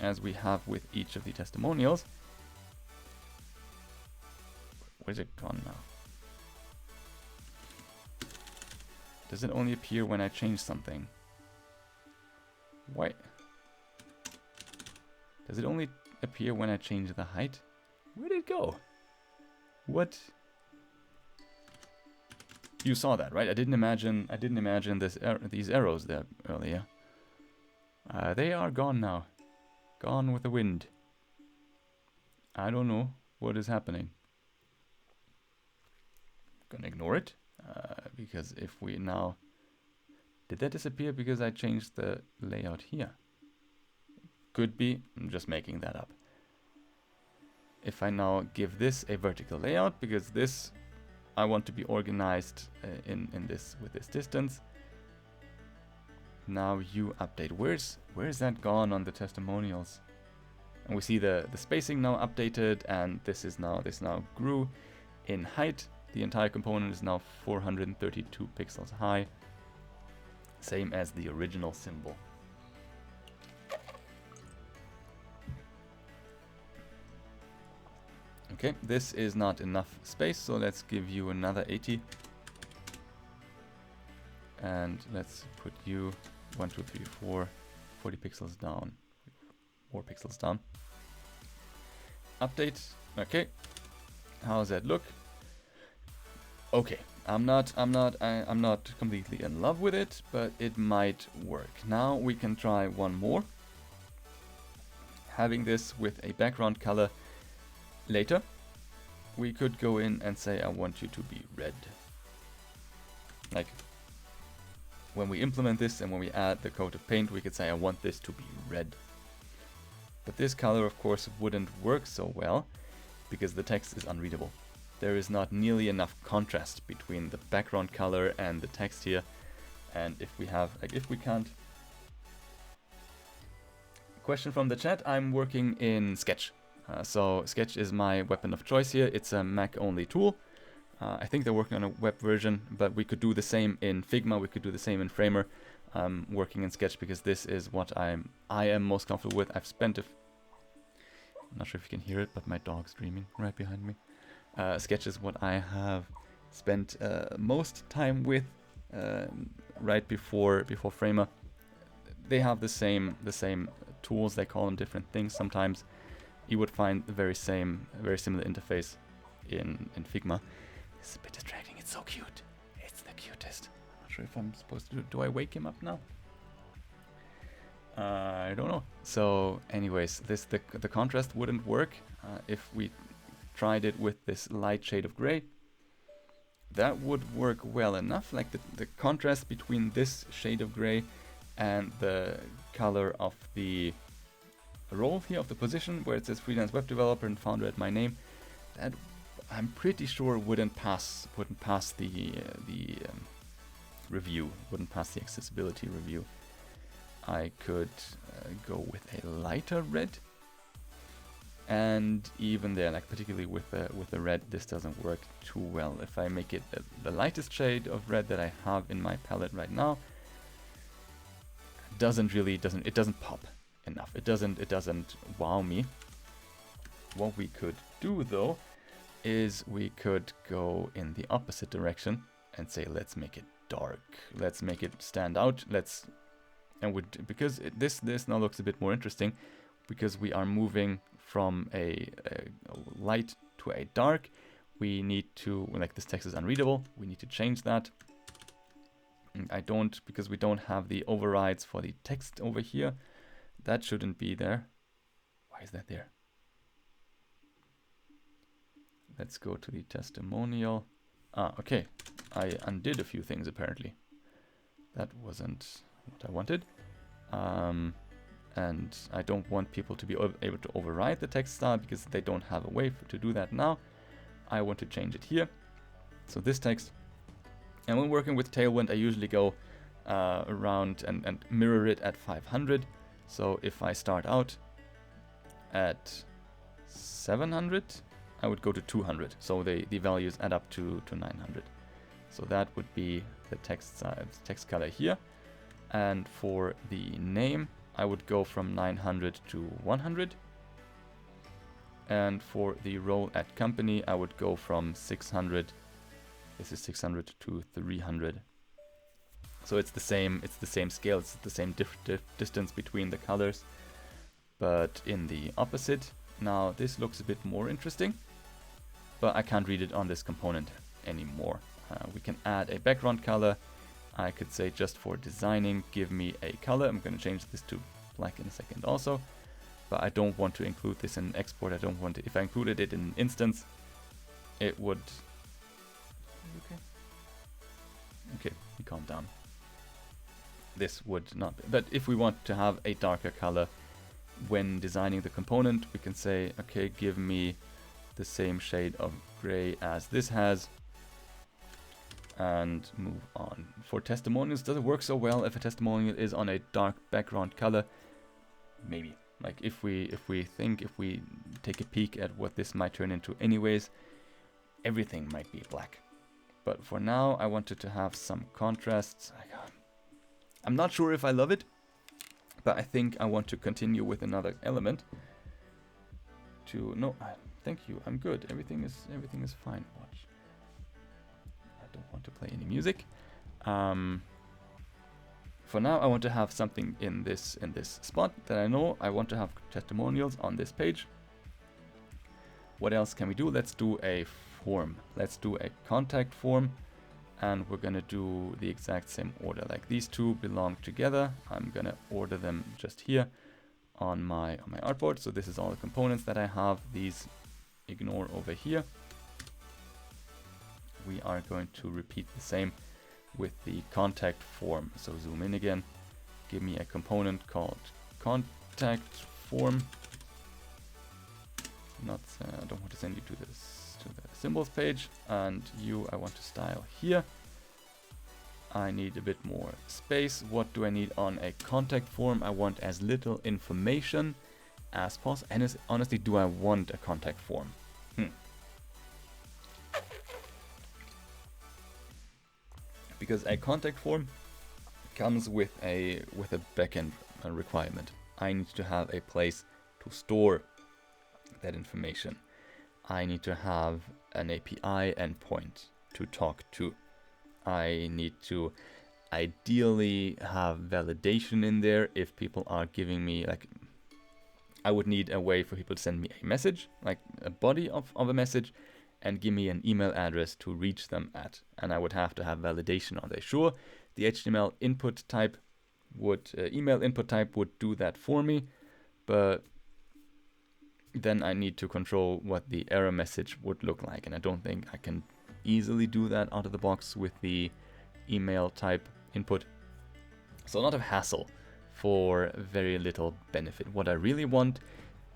A: as we have with each of the testimonials. Where's it gone now? Does it only appear when I change something? Why? Does it only appear when I change the height? Where did it go? What? You saw that, right? I didn't imagine these arrows there earlier. They are gone now. Gone with the wind. I don't know what is happening. Gonna ignore it, because if we now... Did that disappear because I changed the layout here? Could be. I'm just making that up. If I now give this a vertical layout, because this I want to be organized in this with this distance. Now you update. Where is that gone on the testimonials? And we see the spacing now updated, and this now grew in height. The entire component is now 432 pixels high, same as the original symbol. Okay, this is not enough space, so let's give you another 80. And let's put you 1, 2, 3, 4, 40 pixels down. 4 pixels down. Update. Okay. How does that look? Okay. I'm not completely in love with it, but it might work. Now we can try one more. Having this with a background color later, we could go in and say, I want you to be red. Like, when we implement this and when we add the coat of paint, we could say, I want this to be red. But this color, of course, wouldn't work so well because the text is unreadable. There is not nearly enough contrast between the background color and the text here. And if we have, like, if we can't. Question from the chat. I'm working in Sketch. So Sketch is my weapon of choice here. It's a Mac-only tool. I think they're working on a web version, but we could do the same in Figma. We could do the same in Framer. Working in Sketch because this is what I am most comfortable with. I've spent I'm not sure if you can hear it, but my dog's screaming right behind me. Sketch is what I have spent most time with right before Framer. They have the same tools. They call them different things. Sometimes you would find the very similar interface in Figma. It's a bit distracting. It's so cute. It's the cutest. I'm not sure if I'm supposed to do I wake him up now? I don't know. So anyways, the contrast wouldn't work if we tried it with this light shade of gray. That would work well enough. Like the contrast between this shade of gray and the color of the role here, of the position where it says freelance web developer and founder at my name, that I'm pretty sure wouldn't pass the review, wouldn't pass the accessibility review. I could go with a lighter red, and even there, like particularly with the red, this doesn't work too well. If I make it the lightest shade of red that I have in my palette right now, it doesn't pop enough. It doesn't wow me. What we could do though is we could go in the opposite direction and say, let's make it dark. Let's make it stand out. Because this now looks a bit more interesting because we are moving from a light to a dark. We need to, like, this text is unreadable. We need to change that. And because we don't have the overrides for the text over here. That shouldn't be there. Why is that there? Let's go to the testimonial. Okay. I undid a few things apparently. That wasn't what I wanted. And I don't want people to be able to override the text style because they don't have a way to do that now. I want to change it here. So this text. And when working with Tailwind, I usually go around and mirror it at 500. So if I start out at 700, I would go to 200. So the values add up to 900. So that would be the text color here. And for the name, I would go from 900 to 100. And for the role at company, I would go from 600. This is 600 to 300. So it's the same scale, it's the same distance between the colors, but in the opposite. Now this looks a bit more interesting, but I can't read it on this component anymore. We can add a background color. I could say, just for designing, give me a color. I'm going to change this to black in a second also, but I don't want to include this in export. I don't want to, if I included it in an instance, it would... Okay, you calm down. This would not be, but if we want to have a darker color when designing the component, we can say, okay, give me the same shade of gray as this has, and move on. For testimonials, does it work so well if a testimonial is on a dark background color? Maybe. Like if we take a peek at what this might turn into anyways, everything might be black. But for now, I wanted to have some contrasts. I'm not sure if I love it, but I think I want to continue with another element. thank you, I'm good. Everything is fine. Watch. I don't want to play any music. For now, I want to have something in this spot that I know. I want to have testimonials on this page. What else can we do? Let's do a form. Let's do a contact form, and we're gonna do the exact same order. Like these two belong together. I'm gonna order them just here on my artboard. So this is all the components that I have. These ignore over here. We are going to repeat the same with the contact form. So zoom in again. Give me a component called contact form. Not, I don't want to send you to the symbols page, and you I want to style here. I need a bit more space. What do I need on a contact form? I want as little information as possible. And honestly, do I want a contact form? Because a contact form comes with a backend requirement. I need to have a place to store that information. I need to have an API endpoint to talk to. I need to ideally have validation in there if people are giving me, like, I would need a way for people to send me a message, like a body of a message, and give me an email address to reach them at. And I would have to have validation on there. Sure, the HTML input type would, email input type would do that for me, but then I need to control what the error message would look like. And I don't think I can easily do that out of the box with the email type input. So a lot of hassle for very little benefit. What I really want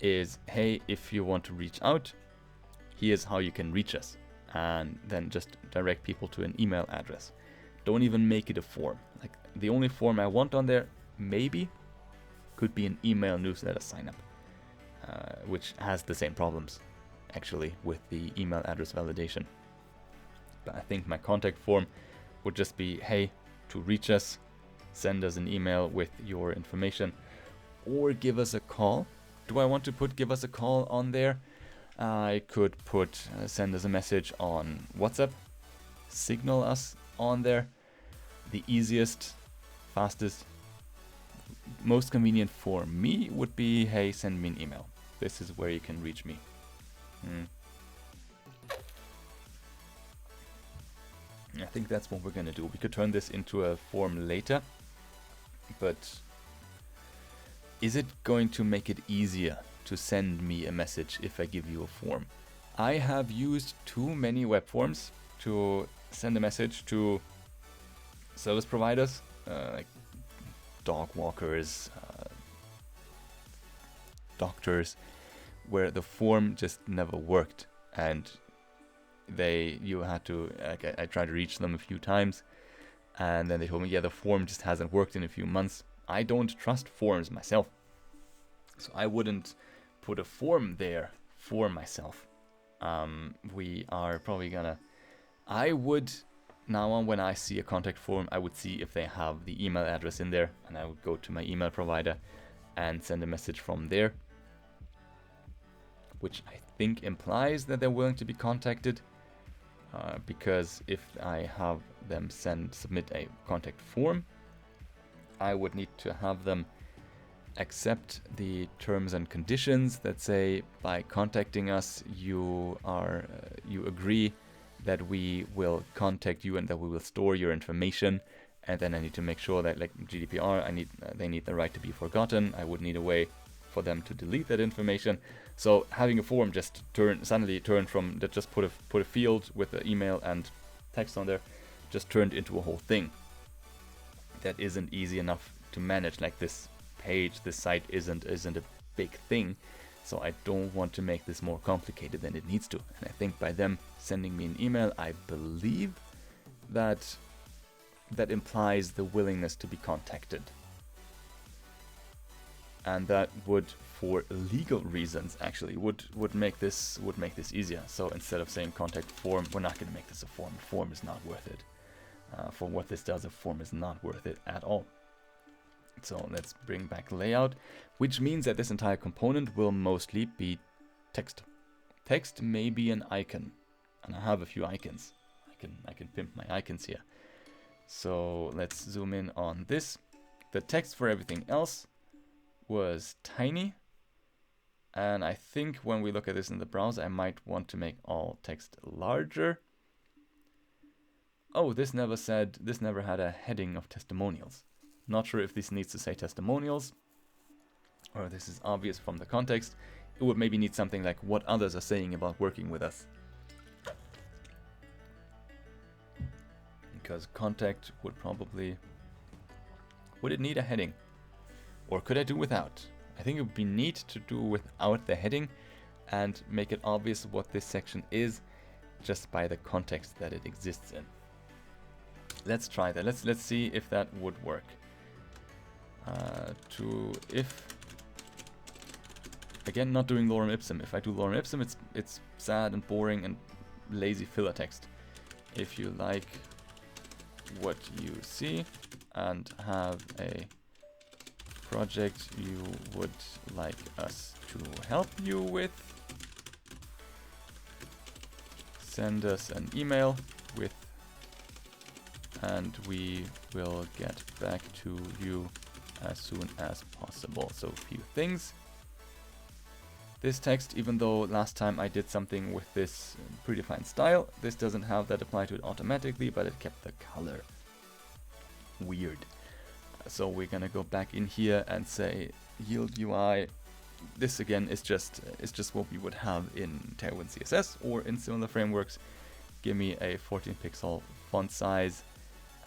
A: is, hey, if you want to reach out, here's how you can reach us. And then just direct people to an email address. Don't even make it a form. Like, the only form I want on there, maybe, could be an email newsletter sign up. Which has the same problems, actually, with the email address validation. But I think my contact form would just be, hey, to reach us, send us an email with your information, or give us a call. Do I want to put give us a call on there? I could put send us a message on WhatsApp, signal us on there. The easiest, fastest, most convenient for me would be, hey, send me an email. This is where you can reach me. I think that's what we're gonna do. We could turn this into a form later, but is it going to make it easier to send me a message if I give you a form? I have used too many web forms to send a message to service providers, like dog walkers, doctors, where the form just never worked, and you had to, like, I tried to reach them a few times, and then they told me, yeah, the form just hasn't worked in a few months. I don't trust forms myself, so I wouldn't put a form there for myself. We are probably gonna, I would, now on, when I see a contact form, I would see if they have the email address in there, and I would go to my email provider and send a message from there, which I think implies that they're willing to be contacted, because if I have them submit a contact form, I would need to have them accept the terms and conditions that say, by contacting us, you agree that we will contact you and that we will store your information. And then I need to make sure that, like GDPR, they need the right to be forgotten. I would need a way for them to delete that information. So having a form just suddenly turned from that, just put a field with the email and text on there, just turned into a whole thing that isn't easy enough to manage. Like, this page, this site isn't a big thing, so I don't want to make this more complicated than it needs to. And I think by them sending me an email, I believe that implies the willingness to be contacted. And that would, for legal reasons, actually would make this easier. So instead of saying contact form, we're not going to make this a form. A form is not worth it. For what this does, a form is not worth it at all. So let's bring back layout, which means that this entire component will mostly be text. text may be an icon, and I have a few icons. I can pimp my icons here. So let's zoom in on this. The text for everything else was tiny, and I think when we look at this in the browser, I might want to make all text larger. Oh, this never had a heading of testimonials. Not sure if this needs to say testimonials, or this is obvious from the context. It would maybe need something like what others are saying about working with us. Because contact would it need a heading? Or could I do without? I think it would be neat to do without the heading and make it obvious what this section is just by the context that it exists in. Let's try that. Let's see if that would work. Again, not doing lorem ipsum. If I do lorem ipsum, it's sad and boring and lazy filler text. If you like what you see and have a project you would like us to help you with, send us an email with, and we will get back to you as soon as possible. So a few things. This text, even though last time I did something with this predefined style, this doesn't have that apply to it automatically, but it kept the color. Weird. So we're gonna go back in here and say yield UI. This again is just what we would have in Tailwind CSS or in similar frameworks. Give me a 14 pixel font size,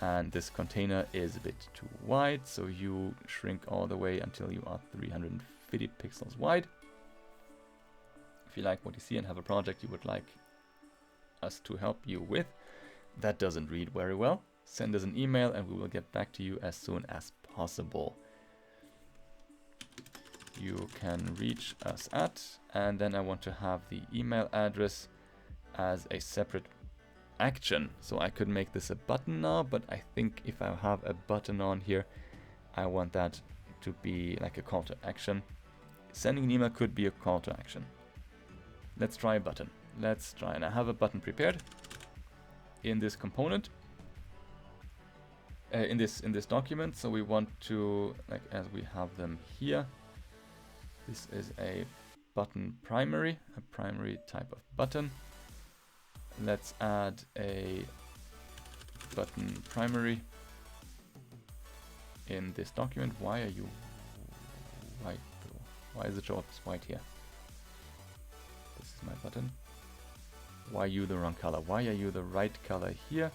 A: and this container is a bit too wide, so you shrink all the way until you are 350 pixels wide. If you like what you see and have a project you would like us to help you with, that doesn't read very well, send us an email and we will get back to you as soon as possible. You can reach us at, and then I want to have the email address as a separate action. So I could make this a button now, but I think if I have a button on here, I want that to be like a call to action. Sending an email could be a call to action. Let's try a button. Let's try, and I have a button prepared in this component, in this document. So we want to, like as we have them here, this is a button primary, a primary type of button. Let's add a button primary in this document. Why are you white though? Why is it show up as white here? This is my button. Why are you the wrong color? Why are you the right color here?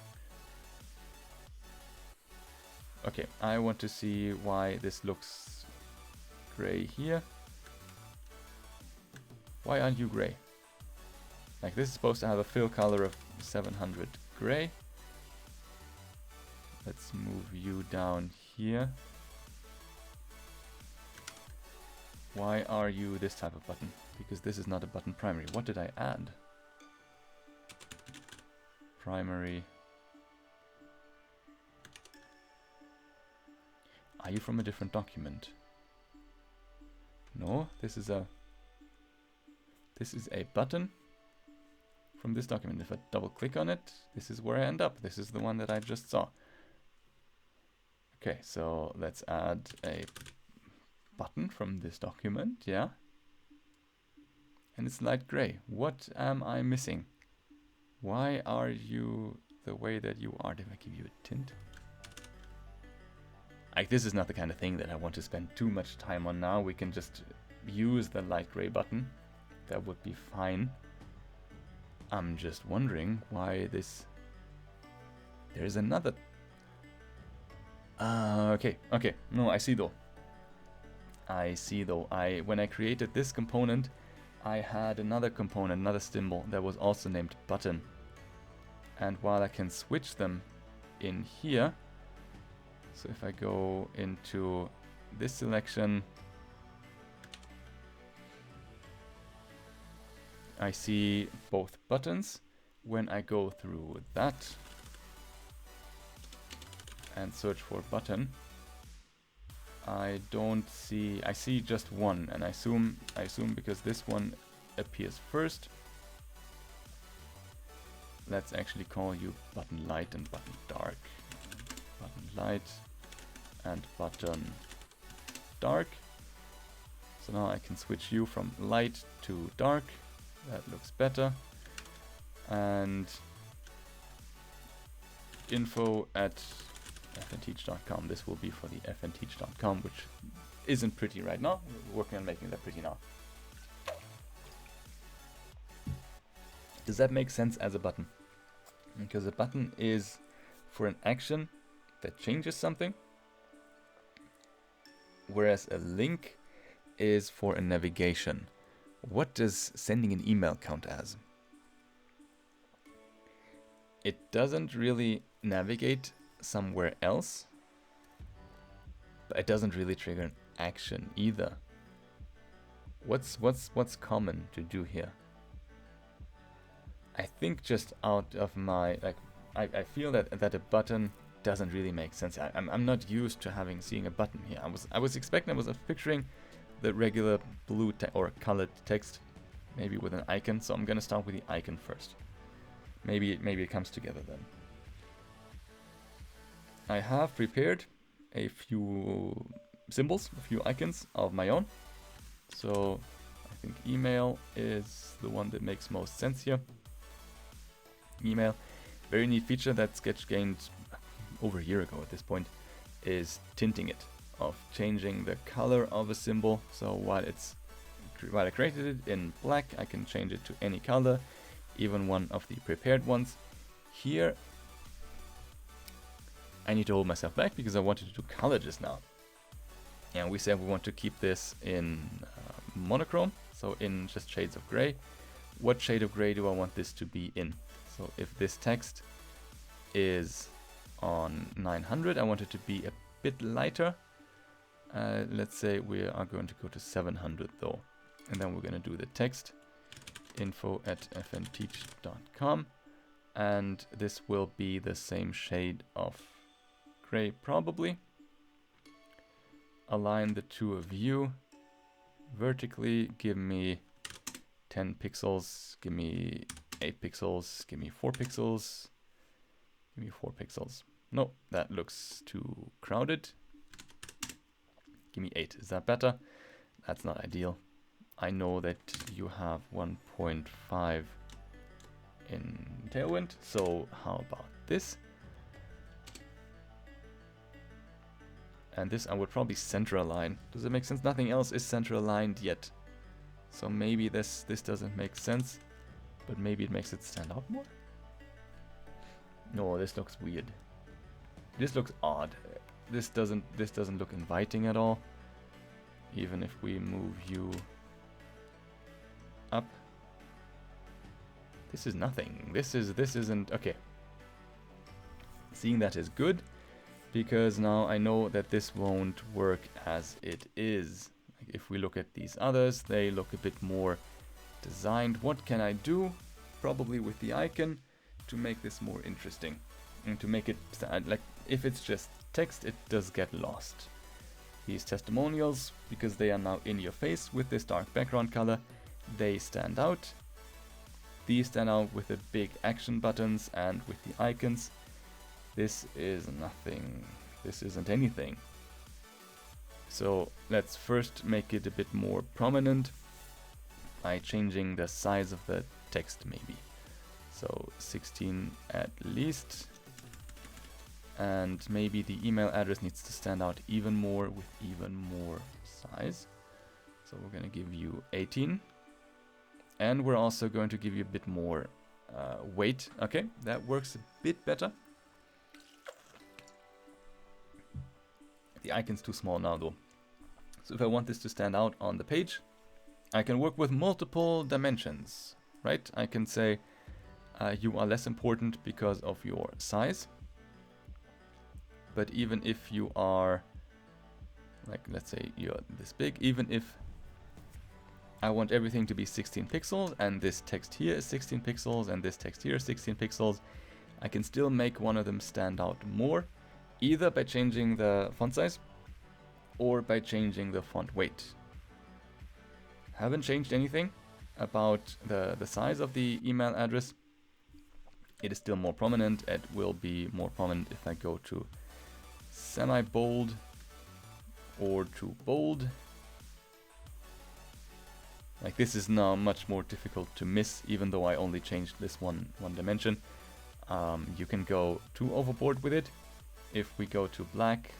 A: Okay, I want to see why this looks gray here. Why aren't you gray? Like this is supposed to have a fill color of 700 gray. Let's move you down here. Why are you this type of button? Because this is not a button primary. What did I add? Primary. Are you from a different document? No, this is a button from this document. If I double click on it, this is where I end up. This is the one that I just saw. Okay, so let's add a button from this document, yeah. And it's light gray. What am I missing? Why are you the way that you are? Did I give you a tint? Like, this is not the kind of thing that I want to spend too much time on now. We can just use the light gray button. That would be fine. I'm just wondering why this... There's another... okay. No, I see though. When I created this component, I had another component, another symbol that was also named button. And while I can switch them in here, so if I go into this selection, I see both buttons. When I go through that and search for button, I don't see, I see just one, and I assume because this one appears first, let's actually call you button light and button dark. Button light and button dark. So now I can switch you from light to dark. That looks better. And info at fnteach.com. This will be for the fnteach.com, which isn't pretty right now. We're working on making that pretty now. Does that make sense as a button? Because a button is for an action that changes something, whereas a link is for a navigation. What does sending an email count as? It doesn't really navigate somewhere else, but it doesn't really trigger an action either. What's common to do here? I think just out of my, like, I feel that a button doesn't really make sense. I'm not used to seeing a button here. I was picturing the regular blue or colored text, maybe with an icon. So I'm gonna start with the icon first. Maybe it comes together then. I have prepared a few symbols, a few icons of my own. So I think email is the one that makes most sense here. Email, very neat feature that Sketch gained over a year ago at this point, is tinting it, of changing the color of a symbol. So while I created it in black, I can change it to any color, even one of the prepared ones. Here I need to hold myself back because I wanted to do color just now. And we said we want to keep this in monochrome, so in just shades of gray. What shade of gray do I want this to be in? So if this text is on 900, I want it to be a bit lighter. Let's say we are going to go to 700 though. And then we're going to do the text info at fnteach.com. And this will be the same shade of gray probably. Align the two of you vertically. Give me 10 pixels. Give me 8 pixels. Give me 4 pixels. Give me 4 pixels. No, that looks too crowded. Give me 8. Is that better? That's not ideal. I know that you have 1.5 in Tailwind, so how about this? And this I would probably center align. Does it make sense? Nothing else is center aligned yet. So maybe this doesn't make sense, but maybe it makes it stand out more. No, this looks weird. This looks odd. This doesn't look inviting at all. Even if we move you up. This is nothing. This isn't okay. Seeing that is good, because now I know that this won't work as it is. Like if we look at these others, they look a bit more designed. What can I do? Probably with the icon to make this more interesting and to make it like if it's just text, it does get lost. These testimonials, because they are now in your face with this dark background color, they stand out. These stand out with the big action buttons and with the icons. This is nothing. This isn't anything. So let's first make it a bit more prominent by changing the size of the text maybe. So 16 at least. And maybe the email address needs to stand out even more with even more size. So we're going to give you 18. And we're also going to give you a bit more weight. Okay, that works a bit better. The icon's too small now though. So if I want this to stand out on the page, I can work with multiple dimensions, right? I can say you are less important because of your size. But even if you are, like, let's say you're this big, even if I want everything to be 16 pixels and this text here is 16 pixels and this text here is 16 pixels, I can still make one of them stand out more, either by changing the font size or by changing the font weight. Haven't changed anything about the size of the email address. it is still more prominent. It will be more prominent if I go to semi-bold or to bold. Like, this is now much more difficult to miss, even though I only changed this one dimension. You can go too overboard with it. If we go to black,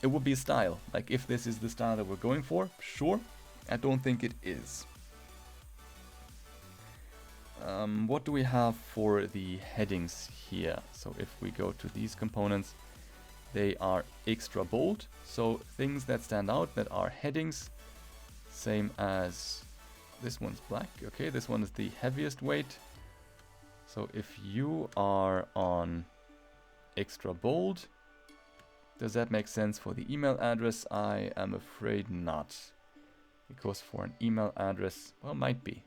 A: it would be style. Like, if this is the style that we're going for, sure. I don't think it is. What do we have for the headings here? So if we go to these components, they are extra bold. So things that stand out that are headings, same as this one's black. Okay, this one is the heaviest weight. So if you are on extra bold, does that make sense for the email address? I am afraid not. Because for an email address, well, might be.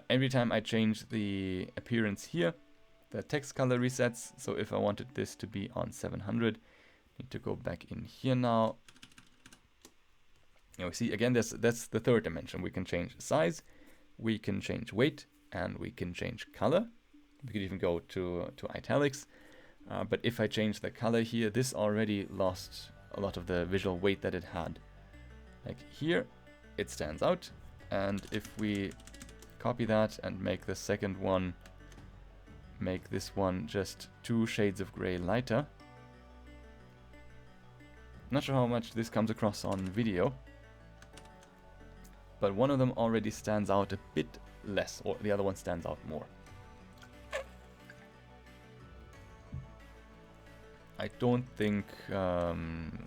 A: Every time I change the appearance here, the text color resets. So if I wanted this to be on 700, need to go back in here now. You know, see, again, that's the third dimension. We can change size, we can change weight, and we can change color. We could even go to italics. But if I change the color here, this already lost a lot of the visual weight that it had. Like here, it stands out. And if we copy that and make the second one, make this one just 2 shades of gray lighter. Not sure how much this comes across on video, but one of them already stands out a bit less, or the other one stands out more. I don't think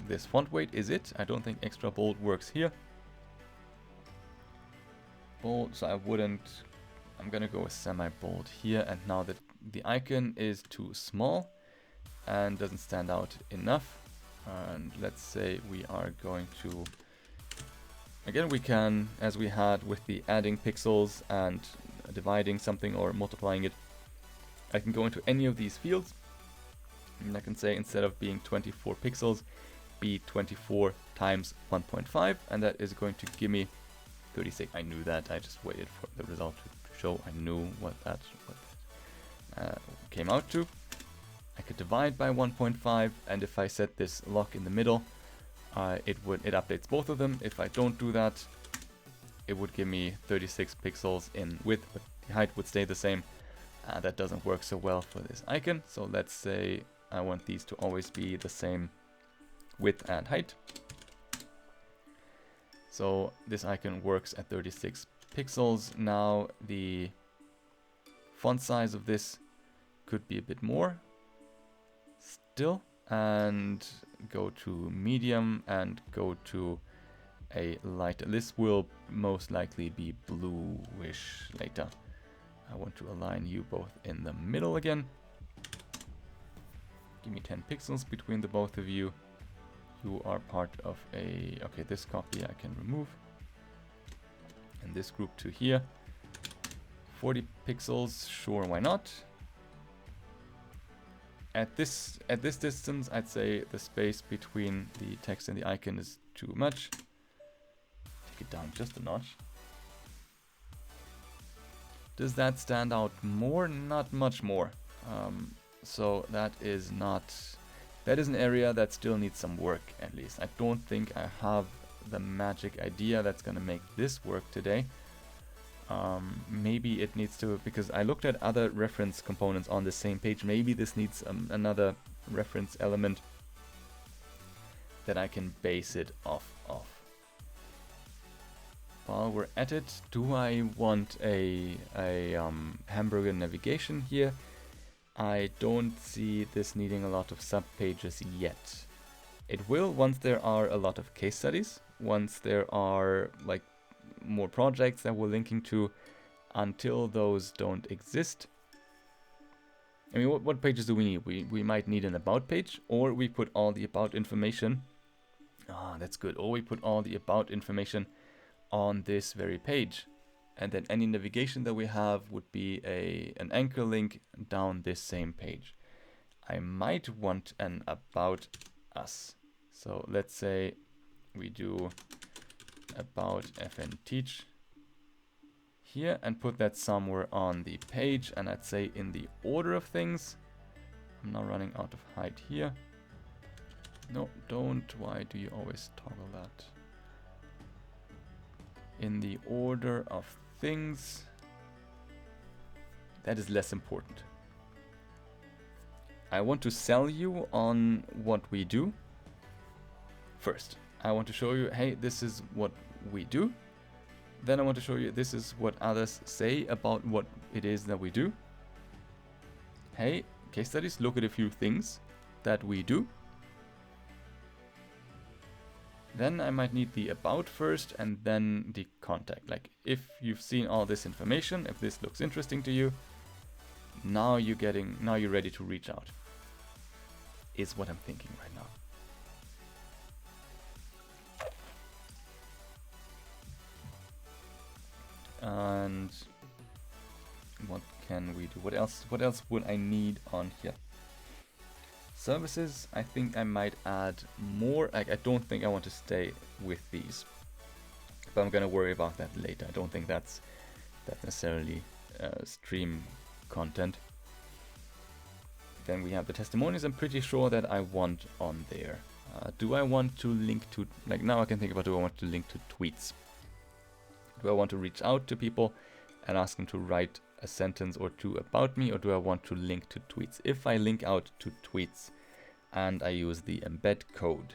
A: this font weight is it. I don't think extra bold works here. Bold, so I wouldn't. I'm gonna go with semi-bold here, and now that the icon is too small and doesn't stand out enough, and let's say we are going to, again, we can, as we had with the adding pixels and dividing something or multiplying it, I can go into any of these fields and I can say, instead of being 24 pixels, be 24 times 1.5, and that is going to give me 36. I knew that. I just waited for the result to show. I knew what that came out to. I could divide by 1.5, and if I set this lock in the middle, it updates both of them. If I don't do that, it would give me 36 pixels in width, but the height would stay the same. That doesn't work so well for this icon. So let's say I want these to always be the same width and height. So this icon works at 36 pixels. Now the font size of this could be a bit more still, and go to medium and go to a lighter. This will most likely be bluish later. I want to align you both in the middle again. Give me 10 pixels between the both of you. You are part of a... Okay, this copy I can remove. And this group to here. 40 pixels, sure, why not? At this distance, I'd say the space between the text and the icon is too much. Take it down just a notch. Does that stand out more? Not much more. So that is an area that still needs some work, at least. I don't think I have the magic idea that's gonna make this work today. Maybe it needs to, because I looked at other reference components on the same page. Maybe this needs another reference element that I can base it off of. While we're at it, do I want a hamburger navigation here? I don't see this needing a lot of sub-pages yet. It will once there are a lot of case studies, once there are like more projects that we're linking to. Until those don't exist, I mean, what pages do we need? We might need an about page, or we put all the about information. That's good. Or we put all the about information on this very page, and then any navigation that we have would be an anchor link down this same page. I might want an about us. So let's say we do about FN Teach here and put that somewhere on the page, and I'd say in the order of things. I'm now running out of height here. No, don't. Why do you always toggle that? In the order of things. That is less important. I want to sell you on what we do. First, I want to show you, hey, this is what we do. Then I want to show you, this is what others say about what it is that we do. Hey, case studies, look at a few things that we do. Then I might need the about first and then the contact. Like if you've seen all this information, if this looks interesting to you, now you're ready to reach out. Is what I'm thinking right now. And what can we do? What else would I need on here? Services, I think I might add more. I don't think I want to stay with these, but I'm gonna worry about that later. I don't think that's necessarily stream content. Then we have the testimonials. I'm pretty sure that I want on there. Do I want to link to, like now I can think about, do I want to link to tweets? Do I want to reach out to people and ask them to write a sentence or two about me, or do I want to link to tweets? If I link out to tweets and I use the embed code,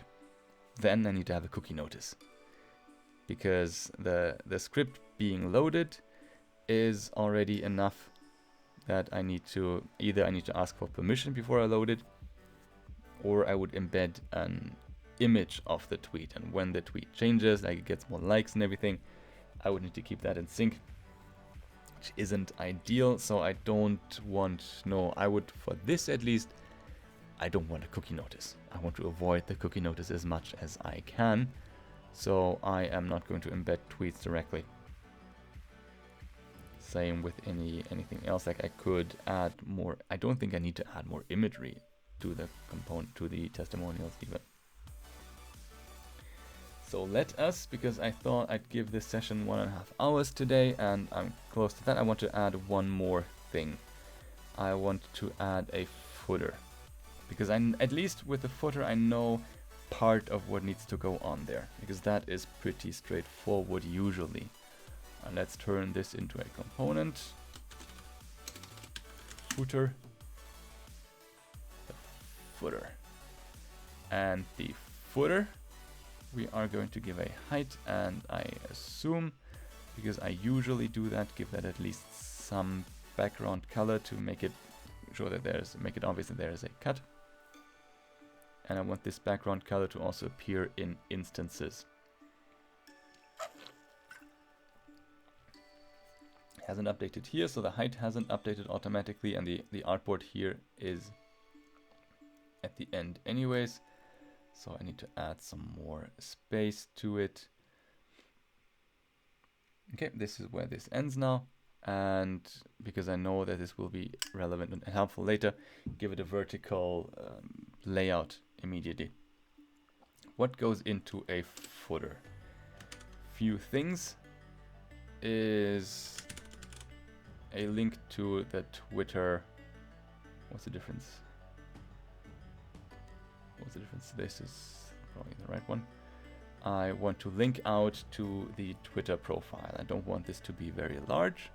A: then I need to have a cookie notice, because the script being loaded is already enough that I need to ask for permission before I load it, or I would embed an image of the tweet, and when the tweet changes, like it gets more likes and everything, I would need to keep that in sync, which isn't ideal. So I don't want, no, I would, for this at least, I don't want a cookie notice. I want to avoid the cookie notice as much as I can. So I am not going to embed tweets directly. Same with anything else. Like I could add more. I don't think I need to add more imagery to the component, to the testimonials even. So let us, because I thought I'd give this session 1.5 hours today, and I'm close to that. I want to add one more thing. I want to add a footer, because at least with the footer I know part of what needs to go on there, because that is pretty straightforward usually. And let's turn this into a component. Footer. The footer. And the footer, we are going to give a height, and I assume, because I usually do that, give that at least some background color to make it sure that make it obvious that there is a cut. And I want this background color to also appear in instances. Hasn't updated here, so the height hasn't updated automatically, and the artboard here is at the end anyways. So I need to add some more space to it. Okay, this is where this ends now. And because I know that this will be relevant and helpful later, give it a vertical layout immediately. What goes into a footer? Few things is a link to the Twitter. What's the difference? What's the difference? This is probably the right one. I want to link out to the Twitter profile. I don't want this to be very large.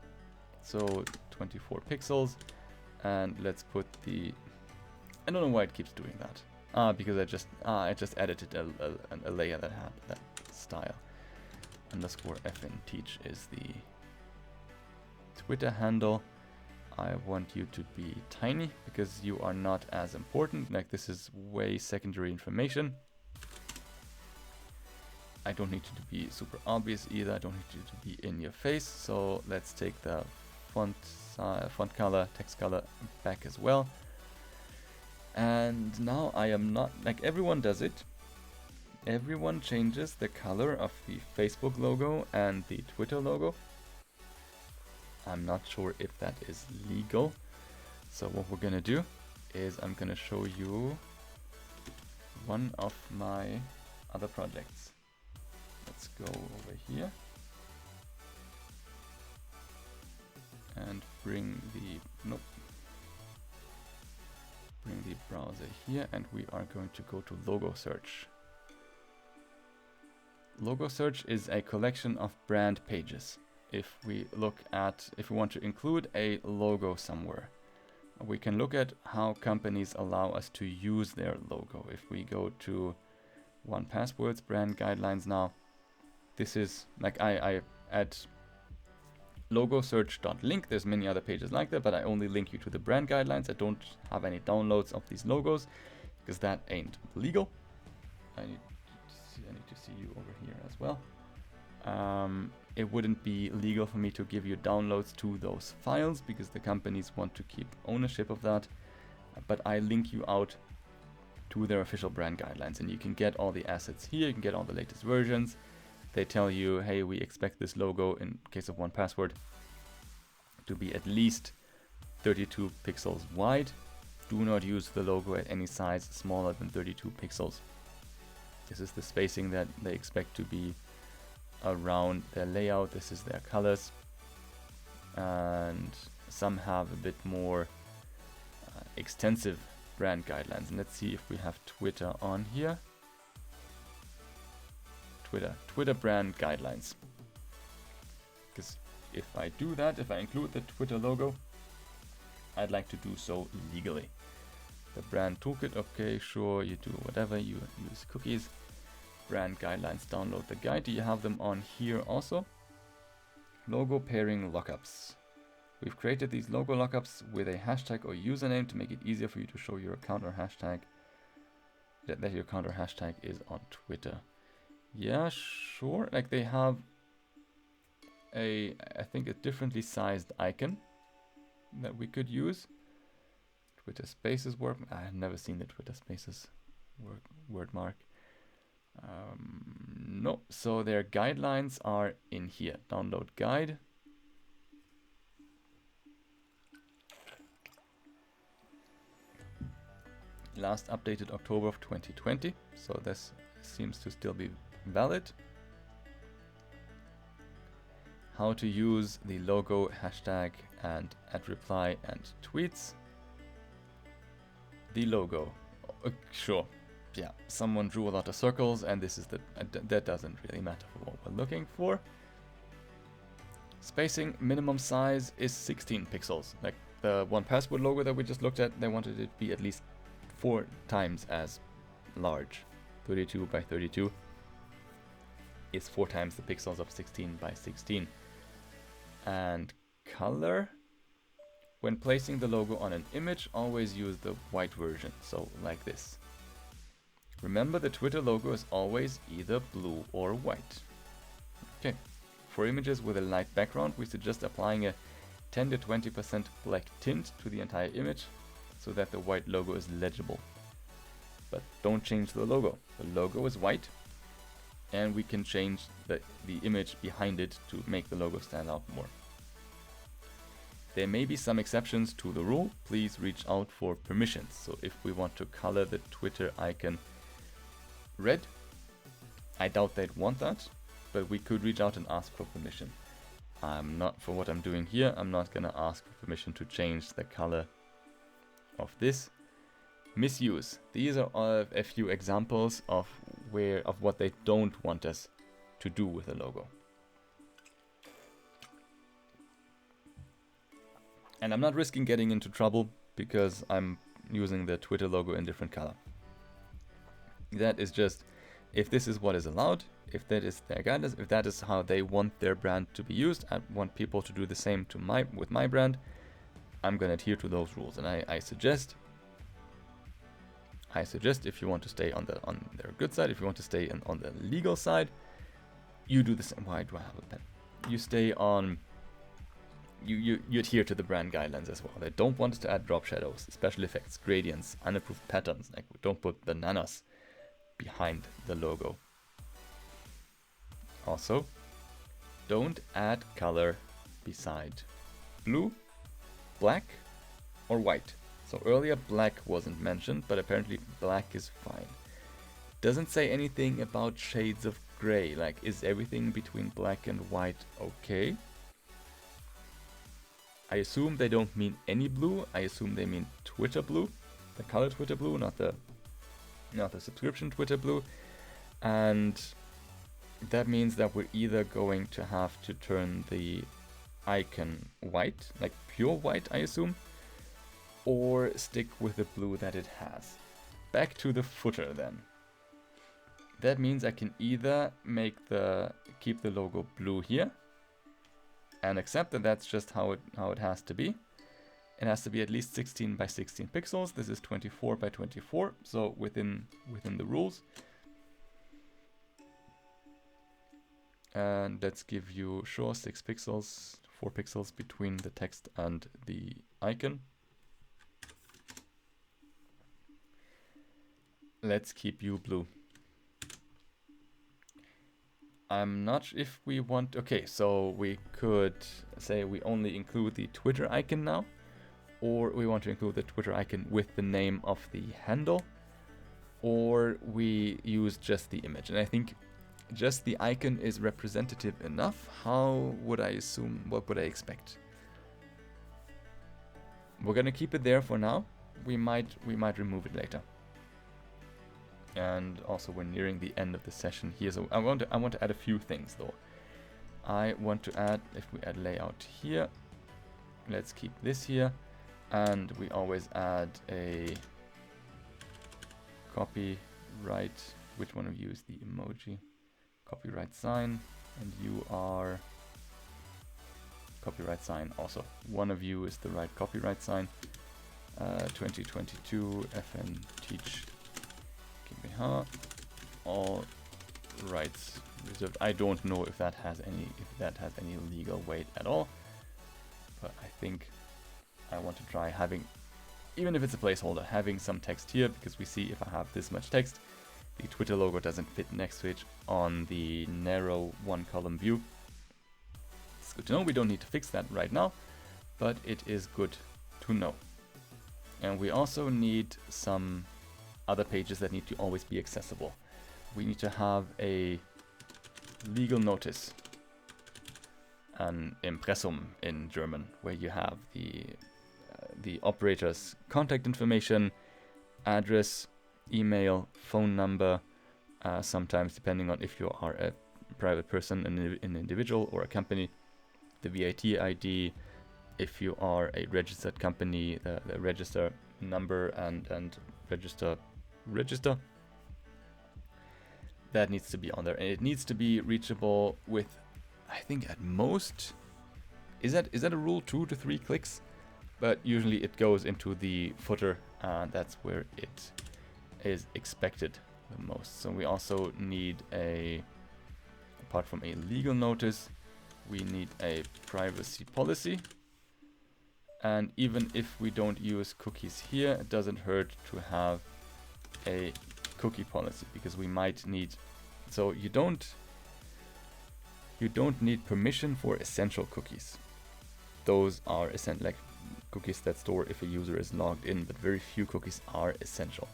A: So 24 pixels. And let's put the... I don't know why it keeps doing that. Because I just edited a layer that had that style. _fnteach is the Twitter handle. I want you to be tiny because you are not as important. Like this is way secondary information. I don't need you to be super obvious either. I don't need you to be in your face. So let's take the font color, text color back as well. And now I am not, like everyone does it. Everyone changes the color of the Facebook logo and the Twitter logo. I'm not sure if that is legal. So what we're gonna do is I'm gonna show you one of my other projects. Let's go over here. and bring the browser here, and we are going to go to logo search. Logo search is a collection of brand pages. If we want to include a logo somewhere, we can look at how companies allow us to use their logo. If we go to 1Password's brand guidelines now, this is like I add logo search.link. There's many other pages like that, but I only link you to the brand guidelines. I don't have any downloads of these logos because that ain't legal. I need to see you over here as well. It wouldn't be legal for me to give you downloads to those files because the companies want to keep ownership of that. But I link you out to their official brand guidelines, and you can get all the assets here. You can get all the latest versions. They tell you, hey, we expect this logo, in case of 1Password, to be at least 32 pixels wide. Do not use the logo at any size smaller than 32 pixels. This is the spacing that they expect to be around their layout. This is their colors, and some have a bit more extensive brand guidelines. And let's see if we have Twitter on here. Twitter brand guidelines, because if I do that, if I include the Twitter logo, I'd like to do so legally. The brand toolkit, okay, sure, you do whatever, you use cookies. Brand guidelines, download the guide. Do you have them on here also? Logo pairing lockups. We've created these logo lockups with a hashtag or username to make it easier for you to show your account or hashtag that your account or hashtag is on Twitter. Yeah, sure. Like they have I think a differently sized icon that we could use. Twitter Spaces work. I've never seen the Twitter Spaces word mark. No, so their guidelines are in here. Download guide. Last updated October of 2020, so this seems to still be valid. How to use the logo, hashtag, and @reply and tweets. The logo, sure, yeah, someone drew a lot of circles, and this is that doesn't really matter for what we're looking for. Spacing minimum size is 16 pixels. Like the 1Password logo that we just looked at, they wanted it to be at least 4 times as large. 32 by 32 is 4 times the pixels of 16 by 16. And color, when placing the logo on an image, always use the white version, so like this. Remember, the Twitter logo is always either blue or white. Okay, for images with a light background, we suggest applying a 10 to 20% black tint to the entire image so that the white logo is legible. But don't change the logo. The logo is white, and we can change the image behind it to make the logo stand out more. There may be some exceptions to the rule. Please reach out for permissions. So if we want to color the Twitter icon red, I doubt they'd want that, but we could reach out and ask for permission. For what I'm doing here, I'm not gonna ask for permission to change the color of this. Misuse. These are a few examples of what they don't want us to do with the logo. And I'm not risking getting into trouble because I'm using the Twitter logo in different color. That is just, if this is what is allowed, if that is their guidance, if that is how they want their brand to be used, I want people to do the same with my brand, I'm going to adhere to those rules. And I suggest if you want to stay on their good side, if you want to stay on the legal side, you do the same. Why do I have a pen? You stay on, you adhere to the brand guidelines as well. They don't want us to add drop shadows, special effects, gradients, unapproved patterns. Like we don't put bananas behind the logo. Also, don't add color beside blue, black, or white. So earlier black wasn't mentioned, but apparently black is fine. Doesn't say anything about shades of gray, like is everything between black and white okay? I assume they don't mean any blue. I assume they mean Twitter blue, the color Twitter blue, not the subscription Twitter blue. And that means that we're either going to have to turn the icon white, like pure white, I assume, or stick with the blue that it has. Back to the footer then. That means I can either keep the logo blue here and accept that that's just how it has to be. It has to be at least 16 by 16 pixels. This is 24 by 24, so within the rules. And let's give you 6 pixels, 4 pixels between the text and the icon. Let's keep you blue. I'm not sure if we want... Okay, so we could say we only include the Twitter icon now, or we want to include the Twitter icon with the name of the handle, or we use just the image. And I think just the icon is representative enough. How would I assume? What would I expect? We're gonna keep it there for now. We might remove it later. And also we're nearing the end of the session here, so I want to add a few things though. I want to add, if we add layout here, let's keep this here, and we always add a copyright. Which one of you is the emoji? Copyright sign, and you are copyright sign also. One of you is the right copyright sign. 2022 FN Teach GmbH. All rights reserved. I don't know if that has any legal weight at all, but I think I want to try having, even if it's a placeholder, having some text here, because we see if I have this much text, the Twitter logo doesn't fit next to it on the narrow one column view. It's good to know. We don't need to fix that right now, but it is good to know. And we also need some other pages that need to always be accessible. We need to have a legal notice, an Impressum in German, where you have the operator's contact information, address, email, phone number, sometimes depending on if you are a private person, an individual, or a company, the VAT ID, if you are a registered company, the register number and register. That needs to be on there, and it needs to be reachable with, I think at most, is that a rule, 2 to 3 clicks? But usually it goes into the footer, and that's where it is expected the most. So we also need apart from a legal notice, we need a privacy policy. And even if we don't use cookies here, it doesn't hurt to have a cookie policy, because we might need, so you don't need permission for essential cookies. Those are essential, like cookies that store if a user is logged in, but very few cookies are essential.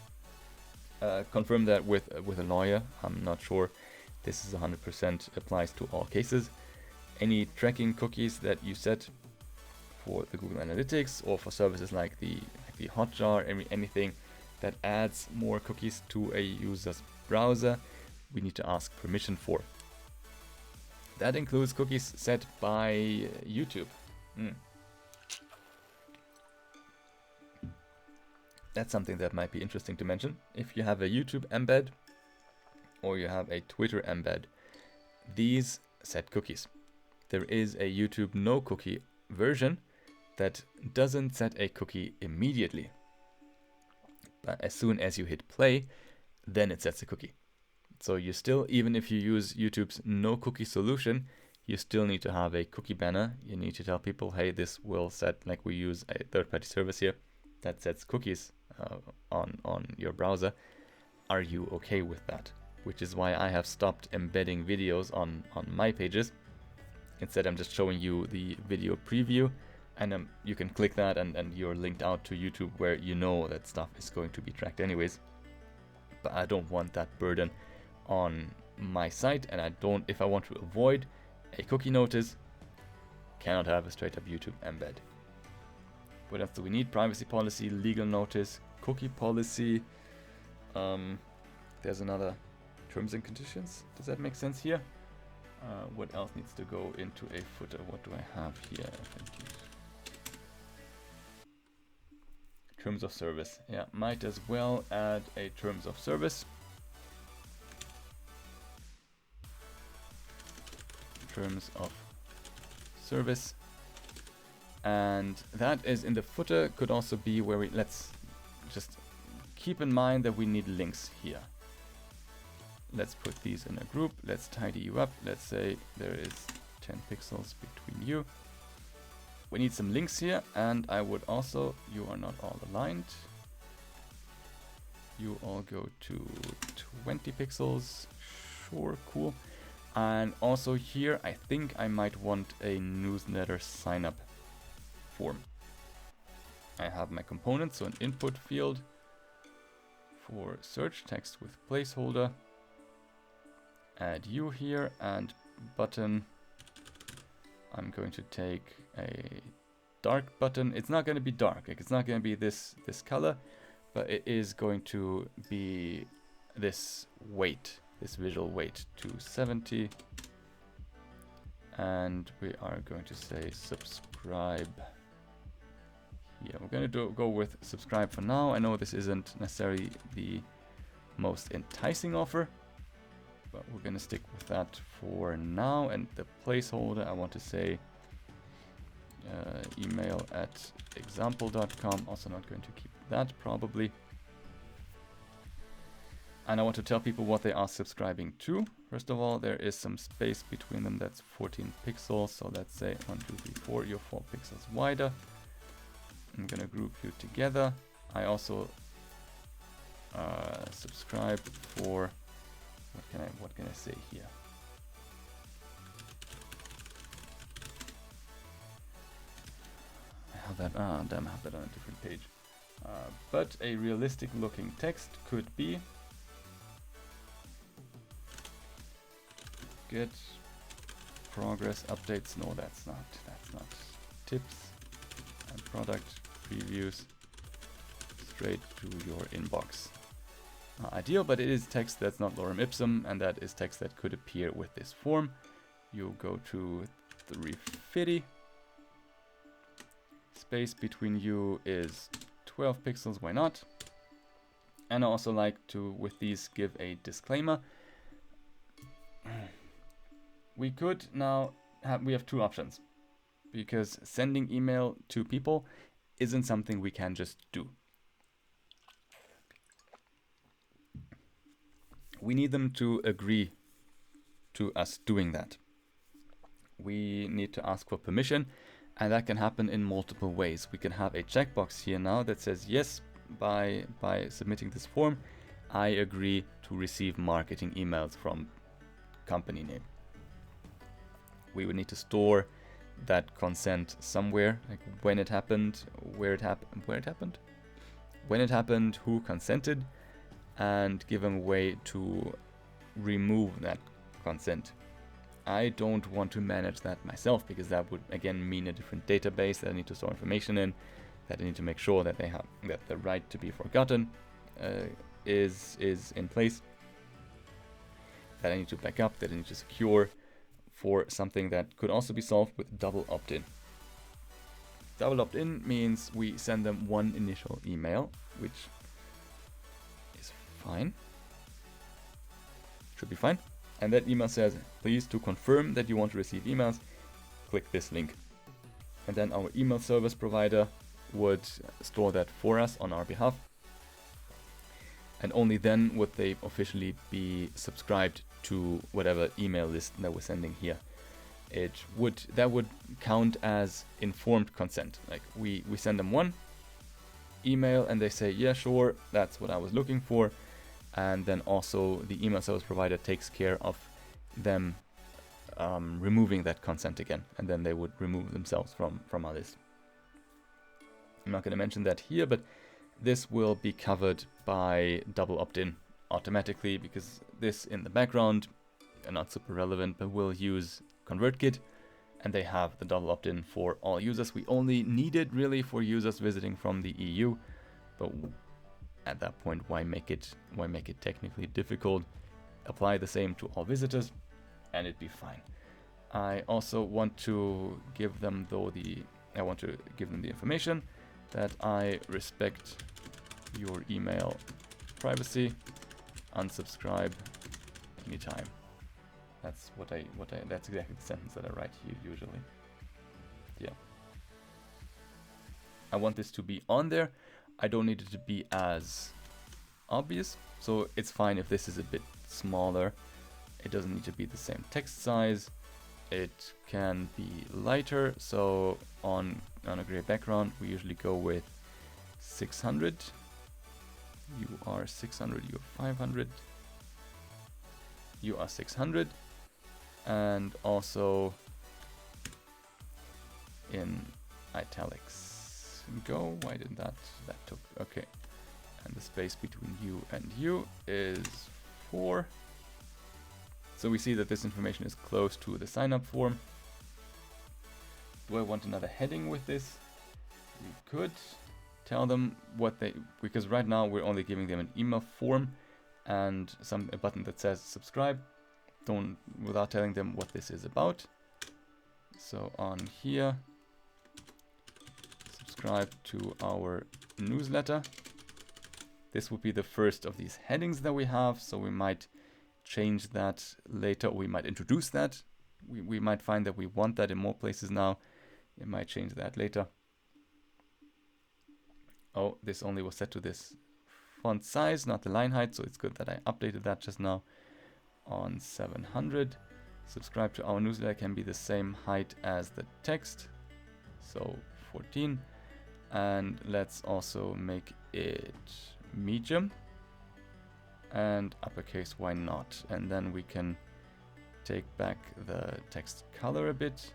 A: Confirm that with a lawyer. I'm not sure this is 100% applies to all cases. Any tracking cookies that you set for the Google Analytics or for services like the Hotjar, anything that adds more cookies to a user's browser, we need to ask permission for. That includes cookies set by YouTube. That's something that might be interesting to mention. If you have a YouTube embed or you have a Twitter embed, these set cookies. There is a YouTube no cookie version that doesn't set a cookie immediately. But as soon as you hit play, then it sets a cookie. So you still, even if you use YouTube's no cookie solution, you still need to have a cookie banner. You need to tell people, hey, this will set, like we use a third-party service here that sets cookies on your browser. Are you okay with that? Which is why I have stopped embedding videos on my pages. Instead, I'm just showing you the video preview, and you can click that and you're linked out to YouTube, where you know that stuff is going to be tracked anyways. But I don't want that burden on my site, and if I want to avoid a cookie notice, cannot have a straight up YouTube embed. What else do we need? Privacy policy, legal notice, cookie policy. There's another terms and conditions. Does that make sense here? What else needs to go into a footer? What do I have here? Terms of service. Yeah, might as well add a terms of service. Terms of service. And that is in the footer. Could also be where we, let's just keep in mind that we need links here. Let's put these in a group. Let's tidy you up. Let's say there is 10 pixels between you. We need some links here, and I would also, you are not all aligned. You all go to 20 pixels. Sure, cool. And also here, I think I might want a newsletter sign up form. I have my components, so an input field for search text with placeholder. Add you here and button. I'm going to take a dark button. It's not going to be dark. Like, it's not going to be this color, but it is going to be this weight, this visual weight, 270. And we are going to say subscribe. Yeah, we're going to go with subscribe for now. I know this isn't necessarily the most enticing offer, but we're going to stick with that for now. And the placeholder, I want to say email at example.com. Also not going to keep that probably. And I want to tell people what they are subscribing to. First of all, there is some space between them. That's 14 pixels. So let's say 1, 2, 3, 4. You're 4 pixels wider. I'm gonna group you together. I also subscribe for, what can I say here? I have that, damn, I have that on a different page. But a realistic looking text could be get progress updates. No, that's not tips and product previews straight to your inbox. Ideal, but it is text that's not lorem ipsum, and that is text that could appear with this form. You go to 350. Space between you is 12 pixels, why not? And I also like to, with these, give a disclaimer. We could now we have two options, because sending email to people isn't something we can just do. We need them to agree to us doing that. We need to ask for permission, and that can happen in multiple ways. We can have a checkbox here now that says, yes, by submitting this form, I agree to receive marketing emails from company name. We would need to store that consent somewhere, like when it happened, when it happened, who consented, and give them a way to remove that consent. I don't want to manage that myself, because that would again mean a different database that I need to store information in, that I need to make sure that they have, that the right to be forgotten is in place, that I need to back up, that I need to secure, for something that could also be solved with double opt-in. Double opt-in means we send them one initial email, which is fine. Should be fine. And that email says, please, to confirm that you want to receive emails, click this link. And then our email service provider would store that for us on our behalf. And only then would they officially be subscribed to whatever email list that we're sending here. That would count as informed consent. Like we send them one email and they say, yeah, sure, that's what I was looking for. And then also the email service provider takes care of them removing that consent again. And then they would remove themselves from our list. I'm not going to mention that here, but this will be covered by double opt-in automatically, because this in the background, not super relevant, but we'll use ConvertKit, and they have the double opt-in for all users. We only need it really for users visiting from the EU, but at that point, why make it technically difficult? Apply the same to all visitors, and it'd be fine. I also want to give them the information that I respect your email privacy. Unsubscribe anytime. That's that's exactly the sentence that I write here usually. Yeah. I want this to be on there. I don't need it to be as obvious, so it's fine if this is a bit smaller. It doesn't need to be the same text size. It can be lighter, so on a gray background we usually go with 600. You are 600, you are 500. You are 600. And also in italics. Go, why didn't that took, okay. And the space between you and you is 4. So we see that this information is close to the sign-up form. Do I want another heading with this? We could tell them what they, because right now we're only giving them an email form and a button that says subscribe, without telling them what this is about. So on here, subscribe to our newsletter. This would be the first of these headings that we have, so we might change that later, or we might introduce that. We might find that we want that in more places now. It might change that later. Oh, this only was set to this font size, not the line height, so it's good that I updated that just now on 700. Subscribe to our newsletter can be the same height as the text, so 14. And let's also make it medium and uppercase, why not? And then we can take back the text color a bit.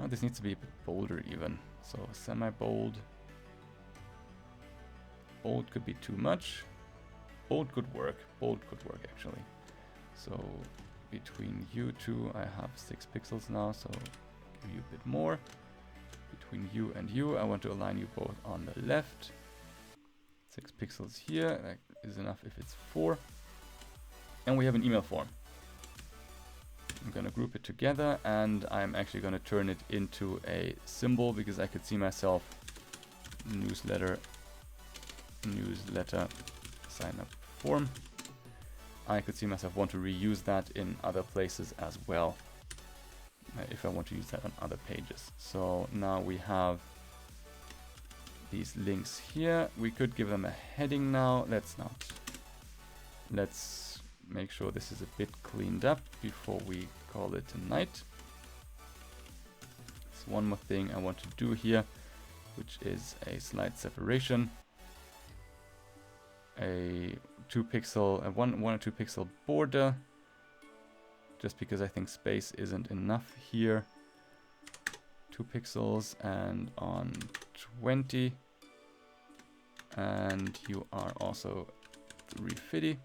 A: Oh, this needs to be a bit bolder even, so semi-bold. Bold could be too much. Bold could work. Bold could work actually. So between you two, I have 6 pixels now, so give you a bit more. Between you and you, I want to align you both on the left. 6 pixels here, that is enough if it's 4. And we have an email form. I'm going to group it together, and I'm actually going to turn it into a symbol because I could see myself newsletter sign up form. I could see myself want to reuse that in other places as well, if I want to use that on other pages. So now we have these links here. We could give them a heading now. Let's not. Let's make sure this is a bit cleaned up before we call it a night. There's one more thing I want to do here, which is a slight separation. A 1 or 2 pixel border, just because I think space isn't enough here. 2 pixels, and on 20, and you are also 350.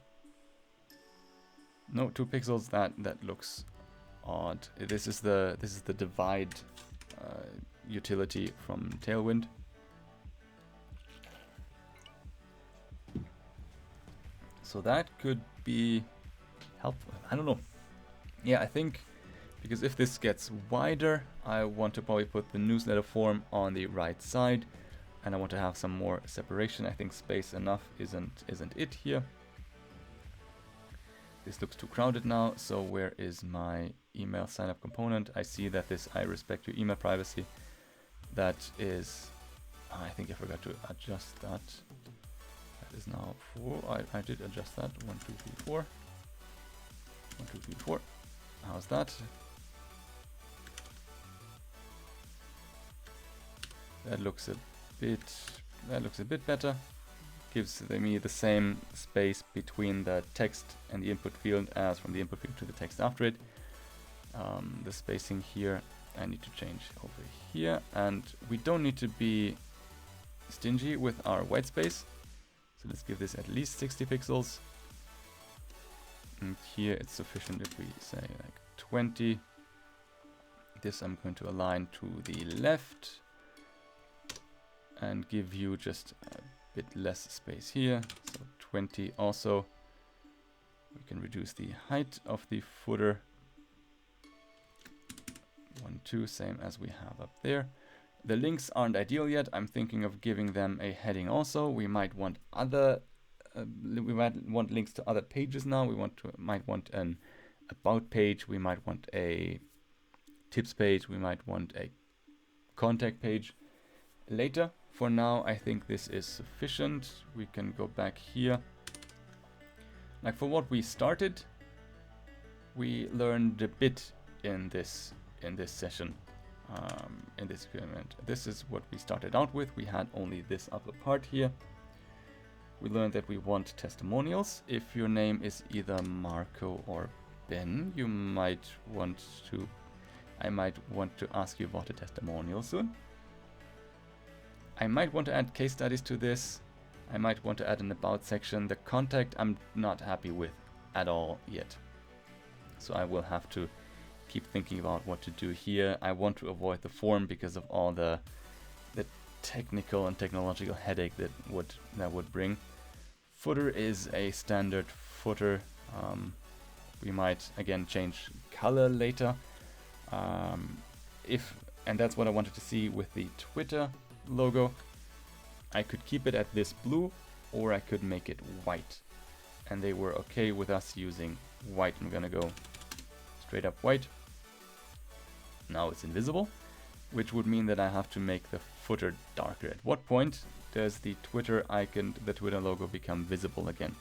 A: No, 2 pixels. That looks odd. This is the divide utility from Tailwind. So that could be helpful. I don't know. Yeah, I think because if this gets wider, I want to probably put the newsletter form on the right side, and I want to have some more separation. I think space enough isn't it here. This looks too crowded now, so where is my email sign up component? I see that this I respect your email privacy. That is, I think I forgot to adjust that. That is now 4. I did adjust that. 1, 2, 3, 4. 1, 2, 3, 4. How's that? That looks a bit better. Gives me the same space between the text and the input field as from the input field to the text after it. The spacing here I need to change over here, and we don't need to be stingy with our white space. So let's give this at least 60 pixels. And here it's sufficient if we say like 20. This I'm going to align to the left and give you just a bit less space here. So 20 also. We can reduce the height of the footer. 1, 2, same as we have up there. The links aren't ideal yet. I'm thinking of giving them a heading also. We might want other, we might want links to other pages now. We might want an about page. We might want a tips page. We might want a contact page later. For now, I think this is sufficient. We can go back here. Like for what we started, we learned a bit in this session, in this experiment. This is what we started out with. We had only this upper part here. We learned that we want testimonials. If your name is either Marco or Ben, you might want to, I might want to ask you about a testimonial soon. I might want to add case studies to this. I might want to add an about section. The contact I'm not happy with at all yet. So I will have to keep thinking about what to do here. I want to avoid the form because of all the technical and technological headache that would bring. Footer is a standard footer. We might again change color later. And that's what I wanted to see with the Twitter logo. I could keep it at this blue, or I could make it white. And they were okay with us using white. I'm gonna go straight up white. Now it's invisible, which would mean that I have to make the footer darker. At what point does the Twitter icon, the Twitter logo, become visible again?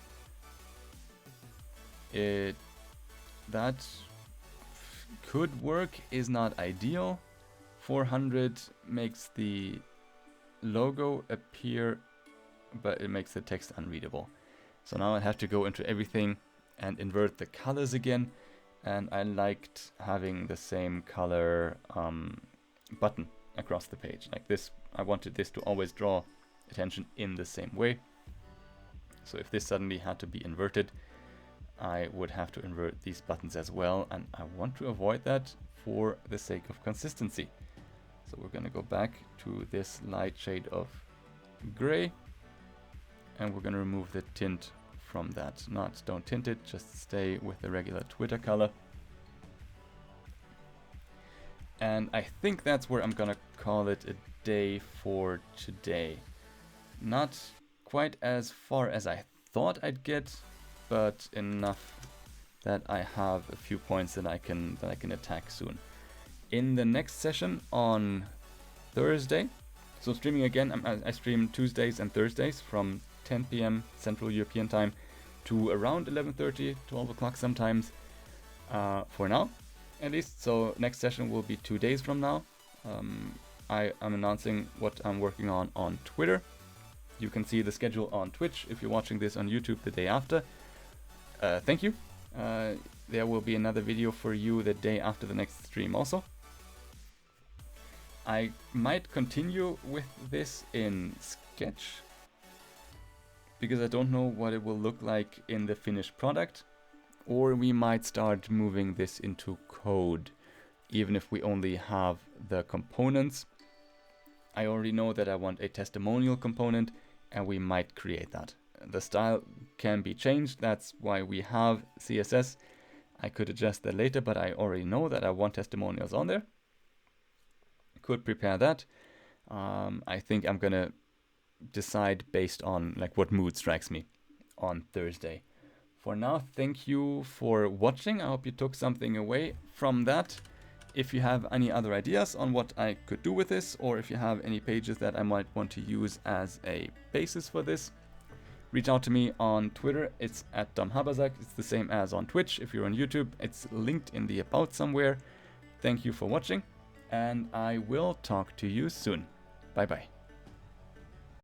A: That could work, is not ideal. 400 makes the logo appear, but it makes the text unreadable. So now I have to go into everything and invert the colors again. And I liked having the same color button across the page. Like this, I wanted this to always draw attention in the same way. So if this suddenly had to be inverted, I would have to invert these buttons as well. And I want to avoid that for the sake of consistency. So we're going to go back to this light shade of gray, and we're going to remove the tint from that. Don't tint it, just stay with the regular Twitter color. And I think that's where I'm going to call it a day for today. Not quite as far as I thought I'd get, but enough that I have a few points that I can attack soon. In the next session on Thursday, so streaming again, I stream Tuesdays and Thursdays from 10 p.m. Central European time to around 11:30, 12 o'clock sometimes, for now at least. So next session will be 2 days from now. I am announcing what I'm working on Twitter. You can see the schedule on Twitch if you're watching this on YouTube the day after. Thank you. There will be another video for you the day after the next stream also. I might continue with this in Sketch, because I don't know what it will look like in the finished product. Or we might start moving this into code, even if we only have the components. I already know that I want a testimonial component, and we might create that. The style can be changed, that's why we have CSS. I could adjust that later, but I already know that I want testimonials on there. Could prepare that. I think I'm gonna decide based on like what mood strikes me on Thursday. For now, thank you for watching. I hope you took something away from that. If you have any other ideas on what I could do with this, or if you have any pages that I might want to use as a basis for this, reach out to me on Twitter. It's @DomHabersack. It's the same as on Twitch. If you're on YouTube, it's linked in the about somewhere. Thank you for watching, and I will talk to you soon. Bye bye.